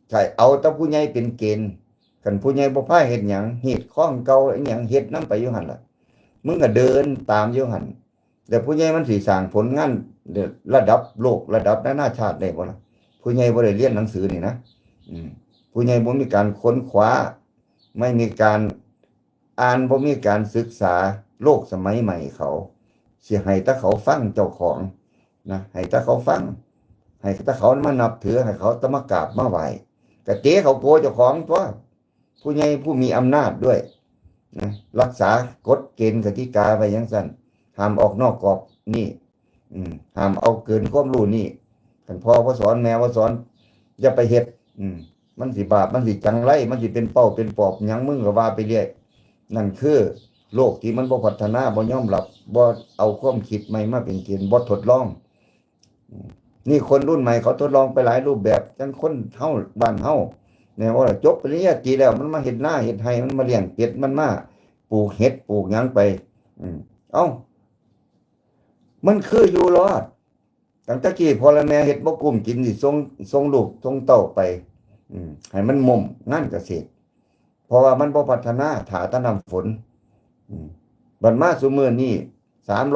A: ใช่เอาแต่ผู้ใหญ่เป็นเกณฑ์คันผู้ใหญ่บ่พาเฮ็ดหยังเฮ็ดของเก่าอีหยังเฮ็ดนำไปอยู่หั่นล่ะมึงก็เดินตามอยู่หั่นแต่ผู้ใหญ่มันสิสร้างผลงานระดับโลกระดับนานาชาติได้บ่ล่ะผู้ใหญ่บ่ได้เรียนหนังสือนี่นะผู้ใหญ่บ่มีการค้นคว้าไม่มีการอ่านบ่มีการศึกษาโลกสมัยใหม่เขาสิให้แต่เขาฟังเจ้าของนะให้แต่เขาฟังให้แต่เขามานับถือให้เขาตะมากราบมาไหว้ก็เตะเขาโกเจ้าของตัวผู้ใหญ่ผู้มีอำนาจด้วยนะรักษากฎเกณฑ์กติกาไว้จังซั่นห้ามออกนอกกรอบนี่ห้ามเอาเกินความรู้นี่ท่านพ่อสอนแม่สอนอย่าไปเฮ็ดมันสิบาปมันสิจังไรมันสิเป็นเป้าเป็นปอบหยังมึงก็ว่าไปเรื่อยนั่นคือโลกที่มันบ่พัฒนาบ่ยอมรับบ่เอาความคิดใหม่มาเป็นเกณฑ์บ่ทดลองนี่คนรุ่นใหม่เขาทดลองไปหลายรูปแบบจังคนเฮาบ้านเฮาเนี่ยว่าจบปริญญาตรีแล้วมันมาเฮ็ดนาเฮ็ดไร่มันมาเลี้ยงเป็ดมันมาปลูกเห็ดปลูกหยังไปเอ้ามันคืออยู่รอดตั้งแต่กี้พ่อและแม่เฮ็ดบ่กุ้มกินสิส่งลูกส่งเต้าไปให้มันม่มงานเกษตรเพราะว่ามันบ่พัฒนาถาแตะน้ำฝนบัดมาซุมื้อนี้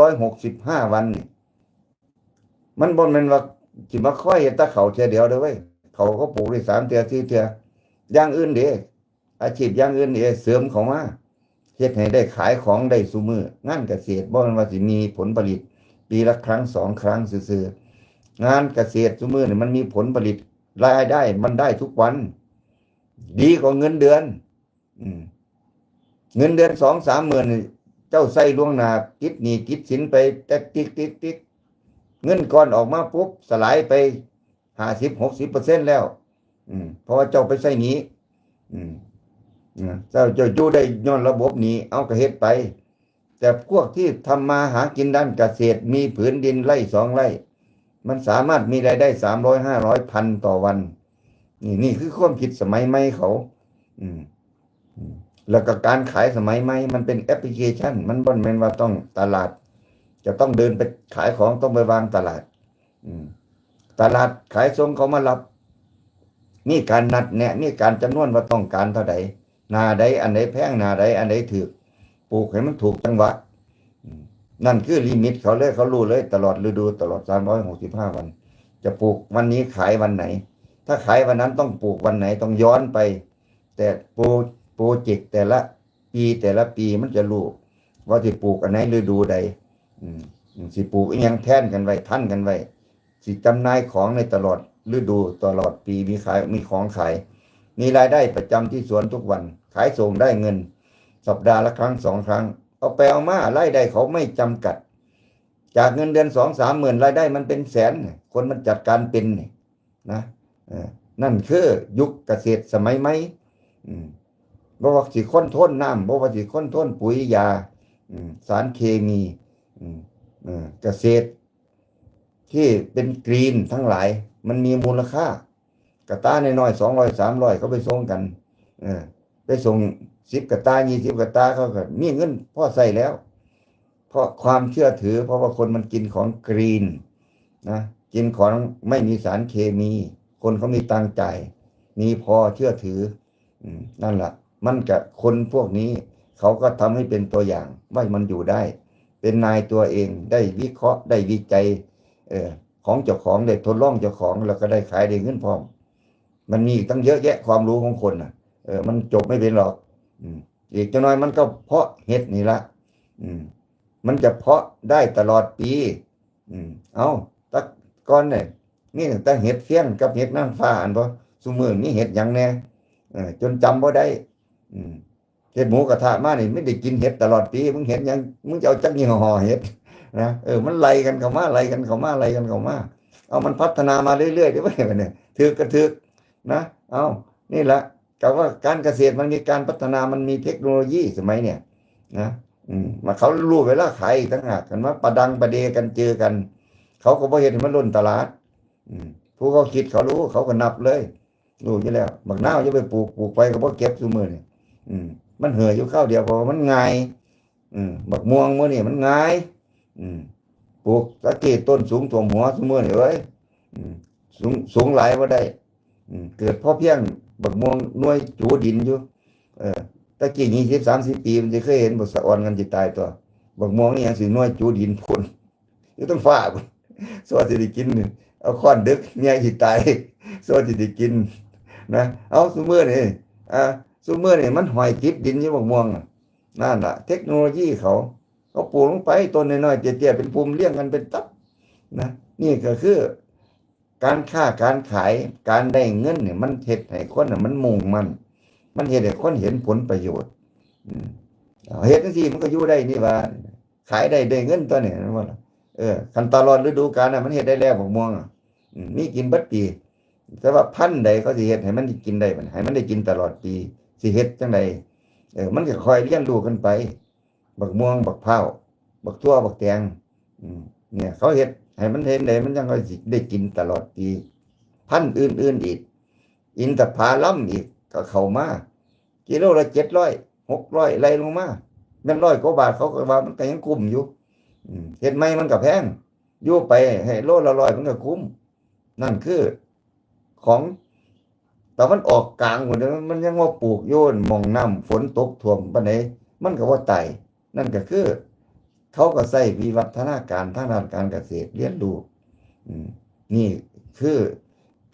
A: 365วันนี่มันบ่แม่นว่าสิมาค่อยเฮ็ดแต่ข้าวเทื่อเดียวเด้อเว้ยเขาก็ปลูกได้3เทื่อ4เทื่ออย่างอื่นเด้อาชีพอย่างอื่นนี่เสริมเข้ามาเฮ็ดให้ได้ขายของได้ซุมื้องานเกษตรบ่แม่นว่าสิมีผลผลิตปีละครั้ง2ครั้งซื่อๆงานเกษตรซุมื้อนี่มันมีผลผลิตรายได้มันได้ทุกวันดีกว่าเงินเดือนเงินเดือน 2-3 หมื่นเจ้าใส่ล่วงหน้าติดหนี้ติดสินไปแต่ติ๊กเงินก้อนออกมาปุ๊บสลายไป 50-60% แล้วเพราะว่าเจ้าไปใส่หนี้เจ้าอยู่ได้ย้อนระบบนี้เอาก็เฮ็ดไปแต่พวกที่ทำมาหากินด้านเกษตรมีผืนดินไร่2ไร่มันสามารถมีรายได้300-500 พันต่อวันนี่คือความคิดสมัยใหม่เขาแล้วก็การขายสมัยใหม่มันเป็นแอปพลิเคชันมันบ่แม่นว่าต้องตลาดจะต้องเดินไปขายของต้องไปวางตลาดตลาดขายส่งเขามารับมีการนัดแนะมีการจำนวนว่าต้องการเท่าใดหน้าใดอันใดแพงหน้าใดอันใดถูกปลูกให้มันถูกจังหวะนั่นคือลิมิตเขาเลยเขารู้เลยตลอดฤดูตลอด365วัน จะปลูกวันนี้ขายวันไหน ถ้าขายวันนั้นต้องปลูกวันไหนต้องย้อนไป แต่โปรเจกต์แต่ละปีมันจะรู้ว่าสิปลูกอันไหนฤดูใดอืมสิปลูกอีหยังแท่นกันไว้ท่านกันไว้สิจำหน่ายของในตลอดฤดูตลอดปีมีขายมีของขายมีรายได้ประจำที่สวนทุกวันขายส่งได้เงินสัปดาห์ละครั้ง2 ครั้งเอาไปเอามารายได้เขาไม่จำกัด จากเงินเดือน2-3 หมื่นรายได้มันเป็นแสนคนมันจัดการเป็นนะนั่นคือยุคเกษตรสมัยใหม่บ่ว่าสิค้นทนน้ำบ่ว่าสิค้นทนปุ๋ยยาสารเคมีเกษตรที่เป็นกรีนทั้งหลายมันมีมูลค่ากระตาน้อยๆ200-300เขาไปส่งกันไปส่ง10 กระตา20 กระตาเขาก็มีเงินพอใส่แล้วเพราะความเชื่อถือเพราะว่าคนมันกินของกรีนนะกินของไม่มีสารเคมีคนเขามีตังจ่ายมีพอเชื่อถือนั่นแหละมันกับคนพวกนี้เขาก็ทำให้เป็นตัวอย่างว่ามันอยู่ได้เป็นนายตัวเองได้วิเคราะห์ได้วิจัยของเจ้าของได้ทดลองเจ้าของแล้วก็ได้ขายได้เงินพร้อมมันมีตั้งเยอะแยะความรู้ของคนน่ะมันจบไม่เป็นหรอกอีกจะน้อยมันก็เพาะเห็ดนี่ละมันจะเพาะได้ตลอดปีเอาตะก้อนเนี่ยนี่แต่เห็ดเฟี้ยงกับเห็ดนางฟ้าอันบ่ซุมื้อนี้เห็ดหยังแน่จนจำบ่ได้เห็ดหมูกระทะมานี่ไม่ได้กินเห็ดตลอดปีมึงเห็ดหยังมึงจะเอาจักยี่ห้อเห็ดนะมันไล่กันเข้ามาเอามันพัฒนามาเรื่อยๆได้บ่เนี่ยถือกระถือนะเอานี่แหละกับว่าการเกษตรมันมีการพัฒนามันมีเทคโนโลยีสมัยเนี่ยนะมาเขารู้เวลาขายต่างหากกันว่าประดังประเดกันเจอกันเขาก็บ่เห็นมันล้นตลาดผู้เขาคิดเขารู้เขาก็นับเลยรู้อยู่แล้วบักนาวจะไปปลูกไปก็บ่เก็บซุมื้อนี่มันเหื่ออยู่ข้าวเดียวเพราะมันง่ายบักม่วงมื้อนี่มันง่ายปลูกตะกี้ต้นสูงท่วมหัวซุมื้อนี่เอ้ยสูงหลายบ่ได้เกิดพอเพียงบักม่วงหน่วยจูดินอยู่ตะกี้20-30 ปีมันจะเคยเห็นบักสะออนกันสิตายตัวบักม่วงนี่ยังสิหน่วยจูดินพุ่นอยู่ต้องฟ้าพุ่นสวัสดิกินเอาค้อนดึกเมียสิตายสวัสดิกินนะเอาซุมื้อนี่ซุมื้อนี่มันหอยติดดินอยู่บักม่วงนั่นล่ะเทคโนโลยีเขาปลูกลงไปต้นน้อยๆเตี้ยๆเป็นภูมิเลี้ยงกันเป็นตับนะนี่ก็คือการค้าการขายการได้เงินเนี่ยมันเฮ็ดให้คนน่ะมันมุ่งมันเฮ็ดให้คนเห็นผลประโยชน์เฮ็ดจังซี่มันก็อยู่ได้นี่ว่าขายได้เงินตัวนี้ว่าคันตลอดฤดูกาลน่ะมันเฮ็ดได้แล้วบักม่วงมีกินเบิดปีแต่ว่าพันธุ์ใดเขาสิเฮ็ดให้มันกินได้บัดให้มันได้กินตลอดปีสิเฮ็ดจังไดมันก็ค่อยเรียนรู้กันไปบักม่วงบักพร้าวบักถั่วบักแตงเนี่ยเขาเฮ็ดให้มันเห็นได้มันจังค่อยสิได้กินตลอดปีพันธุ์อื่นๆอีกอินทผลัมอีกก็เข้ามากิโลละ700-600ไล่ลงมาแม่น100 กว่าบาทเขาก็ว่ามันก็ยังคุ้มอยู่เฮ็ดใหม่มันก็แพงอยู่ไปให้โลละ100มันก็คุ้มนั่นคือของแต่มันออกกลางหมดมันยังว่าปลูกโยนมองน้ำฝนตกท่วมปานใดมันก็บ่ตายนั่นก็คือเขาก็ใช้วิวัฒนาการทางด้านการเกษตรเรียนรู้นี่คือ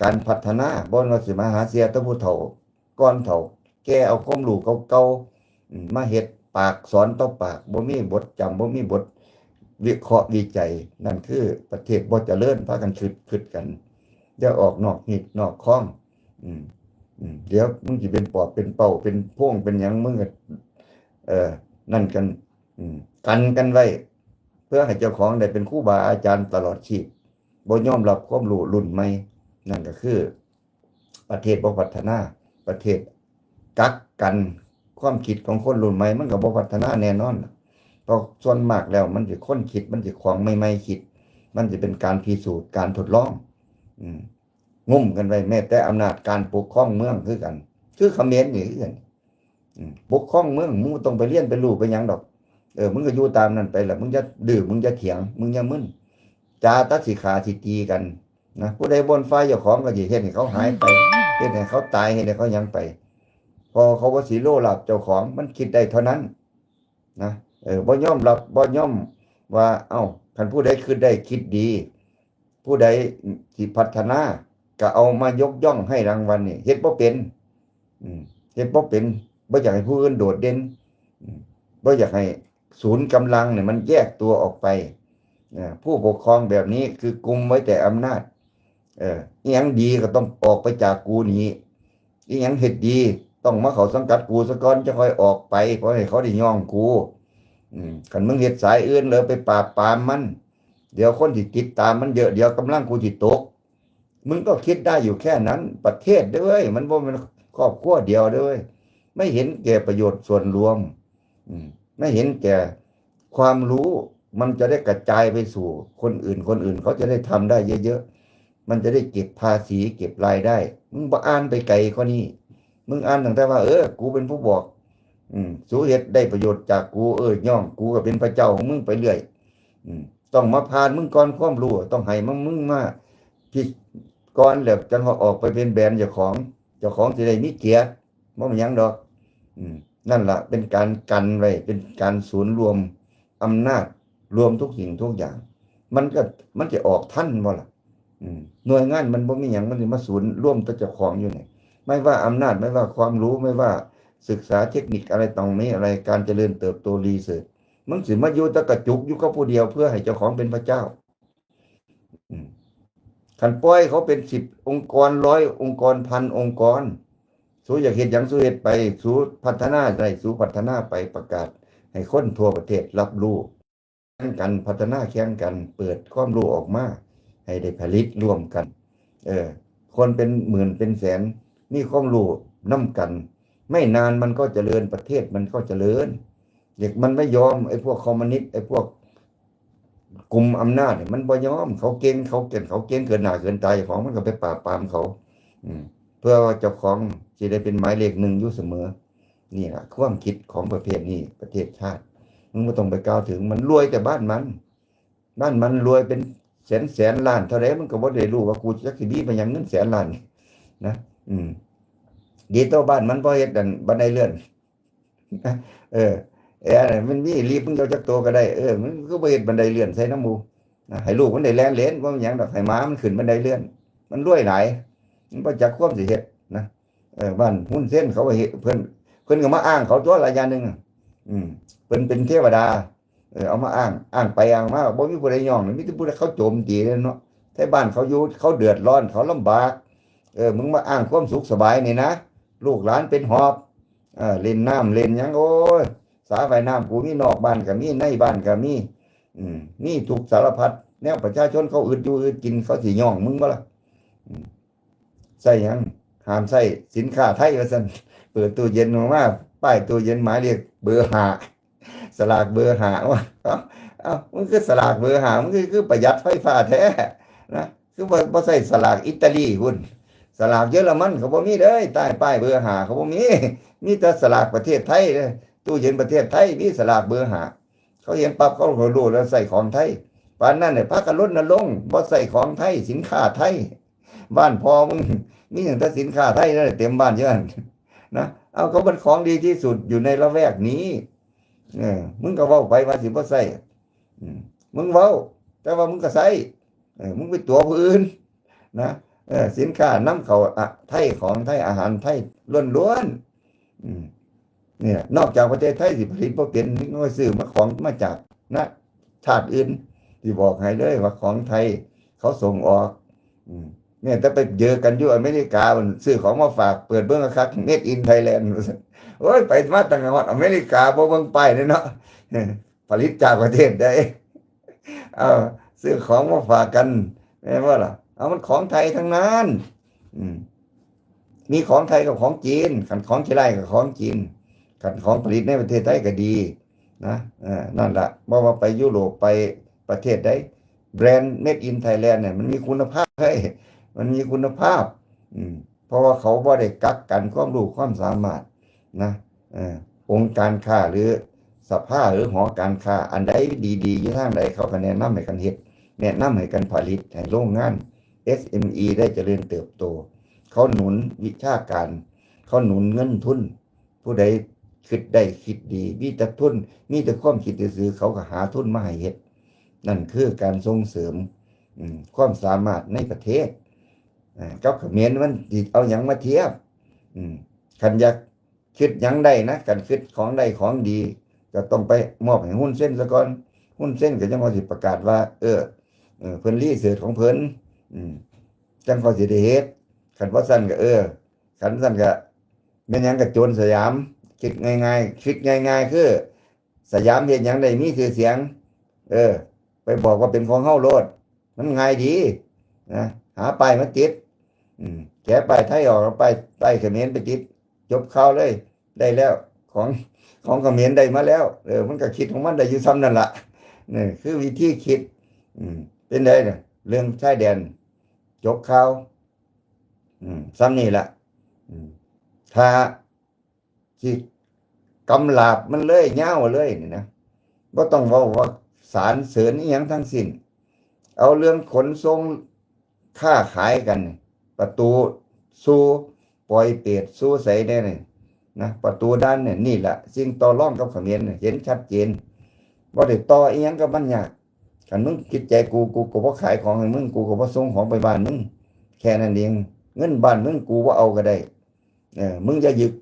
A: การพัฒนาบ่ว่าสิมาหาเสียแตะผู้เฒ่าก่อนเฒ่าแกเอาความรู้เก่าๆมาเฮ็ดปากสอนต่อปากบ่มีบทจำบ่มีบทวิเคราะห์วิจัยนั่นคือประเทศบ่เจริญพากันคิดกันอย่าออกนอกหิดนอกคลองเดี๋ยวมึงสิเป็นปอบเป็นเป่าเป็นพวงเป็นหยังมึงก็นั่นกันกันไว้เพื่อให้เจ้าของได้เป็นครูบาอาจารย์ตลอดชีพบ่ยอมรับความรู้รุ่นใหม่นั่นก็คือประเทศบ่พัฒนาประเทศกักกันความคิดของคนรุ่นใหม่มันก็บ่พัฒนาแน่นอนเพราะส่วนมากแล้วมันสิคนคิดมันสิของใหม่ๆคิดมันสิเป็นการพิสูจน์การทดลองงุ่มกันไว้แม้แต่อำนาจการปกครองเมืองคือกันคือเขมรนี่คือกันปกครองเมืองมึงต้องไปเรียนไปรู้ไปหยังดอกมึงก็อยู่ตามนั้นไปล่ะมึงจะดื้อมึงจะเถียงมึงอย่ามึนจาตัดสิขาสิตีกันนะผู้ใดบ่นไฟเจ้าของก็สิเฮ็ดให้เขาหายไปเฮ็ดให้เขาตายเฮ็ดให้เขาหยังไปพอเขาบ่สิโลภเจ้าของมันคิดได้เท่านั้นนะบ่ยอมรับบ่ยอมว่าคันผู้ใดคิดได้คิดดี ผู้ใดที่พัฒนาก็เอามายกย่องให้รางวัลนี่เฮ็ดบ่เป็นเฮ็ดบ่เป็นบ่อยากให้ผู้อื่นโดดเด่นบ่อยากให้ศูนย์กำลังเนี่ยมันแยกตัวออกไปผู้ปกครองแบบนี้คือกุมไว้แต่อำนาจอีหยังดีก็ต้องออกไปจากกูนี้อีหยังเฮ็ดดีต้องมาเข้าสังกัดกูซะก่อนจะค่อยออกไปเพราะให้เขาได้ย่องกูคันมึงเฮ็ดสายอื่นเลยไปปราบปรามมันเดี๋ยวคนที่ติดตามมันเยอะเดี๋ยวกำลังกูสิตกมึงก็คิดได้อยู่แค่นั้นประเทศด้วยมันบ่แม่นครอบครัวเดียวด้วยไม่เห็นแก่ประโยชน์ส่วนรวมไม่เห็นแก่ความรู้มันจะได้กระจายไปสู่คนอื่นเขาจะได้ทำได้เยอะๆมันจะได้เก็บภาษีเก็บรายได้มึงบ่อ่านไปไกลกว่านี้มึงอ่านตั้งแต่ว่ากูเป็นผู้บอกสูเฮ็ดได้ประโยชน์จากกูย่องกูก็เป็นพระเจ้าของมึงไปเรื่อยต้องมาผ่านมึงก่อนความรู้ต้องให้มึงมาพี่ก่อนแล้วจังออกไปเป็นแบรนด์เจ้าของสิได้มีเกียรติบ่มีหยังดอกนั่นล่ะเป็นการกันไว้เป็นการศูนย์รวมอำนาจรวมทุกสิ่งทุกอย่างมันจะออกทันบ่ล่ะหน่วยงานมันบ่มีหยังมันสิมาศูนย์ร่วมตัวเจ้าของอยู่นี่ไม่ว่าอำนาจไม่ว่าความรู้ไม่ว่าศึกษาเทคนิคอะไรตรงนี้อะไรการเจริญเติบโตรีเสิร์ชมึงสิมาอยู่ตะกระจุกอยู่กับผู้เดียวเพื่อให้เจ้าของเป็นพระเจ้าคันปล่อยเขาเป็น10องค์กร100องค์กร1,000องค์กรสู้อยากเฮ็ดหยังสู้เฮ็ดไปสู้พัฒนาได้สู้พัฒนาไปประกาศให้คนทั่วประเทศรับรู้แข่งกันพัฒนาแข่งกันเปิดความรู้ออกมาให้ได้ผลิตร่วมกันคนเป็นหมื่นเป็นแสนมีความรู้นำกันไม่นานมันก็เจริญประเทศมันก็เจริญเด็กมันไม่ยอมไอ้พวกคอมมิวนิสต์ไอ้พวกกลุ่มอำนาจมันบ่ยอมเขาเก่งเกินหน้าเกินตาของมันก็ไปปราบปรามเขาเพื่อว่าเจ้าของสิได้เป็นหมายเลข1อยู่เสมอนี่ล่ะความคิดของประเภทนี้ประเทศชาติมึงบ่ต้องไปกล่าวถึงมันรวยแต่บ้านมันรวยเป็นแสนล้านเท่าใดมันก็บ่ได้รู้ว่ากูจักสิมีไปหยังเงินแสนล้านนะดีต่อบ้านมันบ่เฮ็ดดันบันไดเลื่อนมันมีรีบมึงเอาจักโตก็ได้มันก็บ่เฮ็ดบันไดเลื่อนใส่น้ำหมู่ให้ลูกมันได้แล่นเล่นบ่มีหยังดอกให้หมามันขึ้นบันไดเลื่อนมันรวยหลายมันบ่จักความสิเฮ็ดนะบ้านหุ้นเส้นเขาก็เฮ็ดเพิ่นก็มาอ้างเขาตัวละอย่างนึงเพิ่นเป็นเทวดาเอามาอ้างไปอ้างมาบ่มีผู้ใดย่องมีแต่ผู้ใดเขาโจมตีเนาะแต่บ้านเขาอยู่เขาเดือดร้อนเขาลำบากมึงมาอ้างความสุขสบายนี่นะลูกหลานเป็นหอบเล่นน้ำเล่นหยังโอ้ยสาว่ายน้ำกูมีนอกบ้านก็มีในบ้านก็มีมีทุกสารพัดแนวประชาชนเขาอึดอยู่อึดกินเขาสิย่องมึงบ่ล่ะใส่หยังห้ามใส่สินค้าไทยว่าซั่นเปิดตู้เย็นออกมาป้ายตู้เย็นหมายเลขเบอร์5สลากเบอร์5ว่ามันคือสลากเบอร์5มันคือประหยัดไฟฟ้าแท้นะคือบ่ใส่สลากอิตาลีคุณสลากเยอรมันเขาบ่มีเด้ใต้ป้ายเบอร์5เขาบ่มีแต่สลากประเทศไทยเด้ตู้เย็นประเทศไทยมีสลากเบอร์5เขาเห็นปั๊บเขาก็รู้แล้วใส่ของไทยปานนั้นเนี่ยพากันรณรงค์บ่ใส่ของไทยสินค้าไทยบ้านพอมึงมีแต่สินค้าไทยนั่นเต็มบ้านเยอะนะเอาเขาเป็นของดีที่สุดอยู่ในละแวกนี้มึงก็เว้าไปว่าสิบ่ใส่มึงเว้าแต่ว่ามึงก็ใส่มึงไปตัวผู้อื่นนะสินค้านำเข้าไทยของไทยอาหารไทยล้วนๆเนี่ยนอกจากประเทศไทยสิผลิตบ่เป็นมึงก็ซื้อมาของมาจากนะชาติอื่นที่บอกให้เลยว่าของไทยเขาส่งออกเนี่ยถ้าไปเจอกันอยู่อเมริกามันซื้อของมาฝากเปิดเบิ่งคักเมดอินไทยแลนด์โอ้ยไปมาตั้งจังหวัดอเมริกาบ่เบิ่งป้ายเนาะผลิตจากประเทศใดซื้อของมาฝากกันแม่นว่าล่ะมันของไทยทั้งนั้นมีของไทยกับของจีนขันของที่ไรกับของจีนขันของผลิตในประเทศไทยก็ดีนะนั่นแหละว่าไปยุโรปไปประเทศใดแบรนด์ Made in Thailand เนี่ยมันมีคุณภาพมันมีคุณภาพเพราะว่าเขาบ่ได้กักกันความรู้ความสามารถนะองค์การค้าหรือสภาหรือหอการค้าอันใดดีๆอยู่ทางใดเขาก็แนะนำให้กันเฮ็ดแนะนำให้กันผลิตให้โรงงาน SME ได้เจริญเติบโตเขาหนุนวิชาการเขาหนุนเงินทุนผู้ใดคิดได้คิดดีมีแต่ทุนมีแต่ความคิดซื่อเขาก็หาทุนมาให้เฮ็ดนั่นคือการส่งเสริม ความสามารถในประเทศกับเขมรมันสิเอาหยังมาเทียบคันอยากคิดหยังได้นะกันคิดของได้ของดีก็ต้องไปมอบให้หุ้นเส้นซะก่อนหุ้นเส้นก็จังว่าสิประกาศว่าเพิ่นรีเสิร์ชของเพิ่นจังเขาสิได้เฮ็ดคันบ่ซั่นก็คันซั่นก็แม่นหยังก็โจรสยามคิดง่ายๆคือสยามเฮ็ดหยังได้มีชื่อเสียงไปบอกว่าเป็นของเฮาโลดมันง่ายดีนะหาป้ายมาติดแกะป้ายไทยออกเอาป้ายเขมรไปติดจบข่าวเลยได้แล้วของเขมรได้มาแล้วมันก็คิดของมันได้อยู่ซ้ำนั่นล่ะนี่คือวิธีคิดเป็นไดเนี่ยเรื่องชายแดนจบข่าวซ้ำนี่ล่ะถ้าสิกำลาบมันเลยยาวเลยนี่นะบ่ต้องเว้าว่าสารเสริญอีหยังทั้งสิ้นเอาเรื่องขนส่งค้าขายกันประตูสู่ปล่อยเปรตสู่ไสได้นี่นะประตูด้านเนี่ยนี่แหละสิ่งต่อรองกับเขมรเห็นชัดเจนบ่ได้ต่ออีหยังกับมันยากคันมึงคิดใจกูก็บ่ขายของให้มึงกูก็บ่ส่งของไปบ้านมึงแค่นั้นเองเงินบ้านมึงกูบ่เอาก็ได้มึงอย่ายึด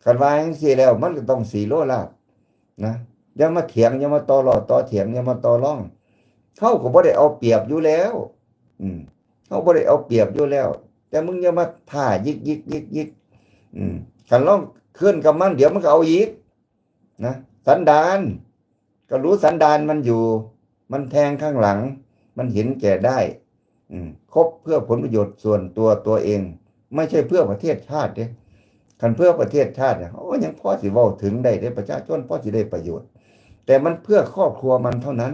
A: คันว่าจังซี่แล้วมันก็ต้อง4 โลลาบนะอย่ามาเถียงอย่ามาต่อรอต่อเถียงอย่ามาต่อรองเขาก็บ่ได้เอาเปรียบอยู่แล้วเขาบ่ได้เอาเปรียบอยู่แล้วแต่มึงอย่ามาท่ายิกคันลองขึ้นกับมันเดี๋ยวมันก็เอาอีกนะสันดานก็รู้สันดานมันอยู่มันแทงข้างหลังมันเห็นแก่ได้คบเพื่อผลประโยชน์ส่วนตัวเองไม่ใช่เพื่อประเทศชาติเด้คันเพื่อประเทศชาติเนี่ยยังพอสิเว้าถึงได้ประชาชนพอสิได้ประโยชน์แต่มันเพื่อครอบครัวมันเท่านั้น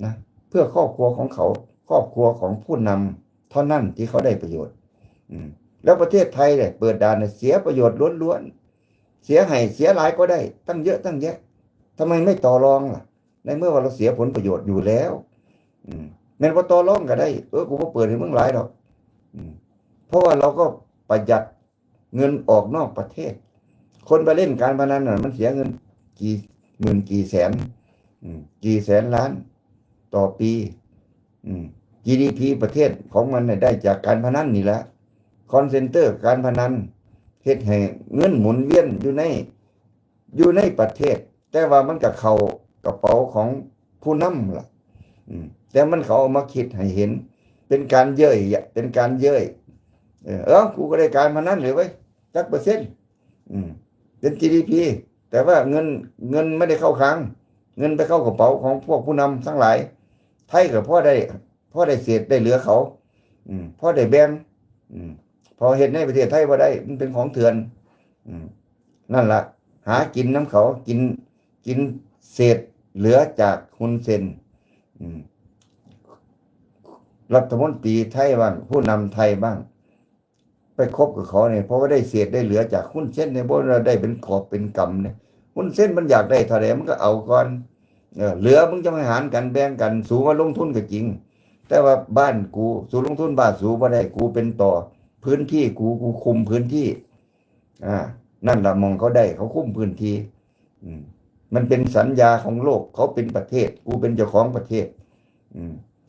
A: นะเพื่อครอบครัวของเขาครอบครัวของผู้นำเท่านั้นที่เขาได้ประโยชน์แล้วประเทศไทยเนี่ยเปิดด่านเสียประโยชน์ล้วนๆเสียให้เสียหลายก็ได้ตั้งเยอะตั้งแยะทำไมไม่ต่อรองล่ะในเมื่อว่าเราเสียผลประโยชน์อยู่แล้วแม้ว่าต่อรองก็ได้กูก็เปิดให้มึงหลายดอกเพราะว่าเราก็ประหยัดเงินออกนอกประเทศคนไปเล่นการพนันน่ะมันเสียเงินกี่หมื่นกี่แสนกี่แสนล้านต่อปีGDP ประเทศของมันได้จากการพนันนี่แหละคอนเซนเตอร์การพนันเฮ็ดให้เงินหมุนเวียนอยู่ในประเทศแต่ว่ามันก็เข้ากระเป๋าของผู้นำล่ะแต่มันเขาเอามาคิดให้เห็นเป็นการเย้ยเป็นการเย้ยกูก็ได้การพนันหรือไว้จักเปอร์เซ็นต์เป็น GDP แต่ว่าเงินไม่ได้เข้าคลังเงินไปเข้ากระเป๋าของพวกผู้นำทั้งหลายไทยก็พอได้เศษได้เหลือเขาพอได้แบ่งพอเห็นในประเทศไทยบ่ได้มันเป็นของเถื่อนนั่นล่ะหากินน้ำเขากินเศษเหลือจากฮุนเซนรัฐมนตรีไทยบ้างผู้นำไทยบ้างไปคบกับเขาเนี่ยเพราะว่าได้เศษได้เหลือจากหุ้นเส้นเนี่ยเพราะเราได้เป็นขอบเป็นกำเนี่ยหุ้นเส้นมันอยากได้เท่าไหร่มันก็เอาก่อนเหลือมึงจะมาหารกันแบ่งกันสูงมาลงทุนก็จริงแต่ว่าบ้านกูสูลงทุนบ้านสูบ่ได้กูเป็นต่อพื้นที่กูคุมพื้นที่นั่นละมองเขาได้เขาคุมพื้นที่มันเป็นสัญญาของโลกเขาเป็นประเทศกูเป็นเจ้าของประเทศ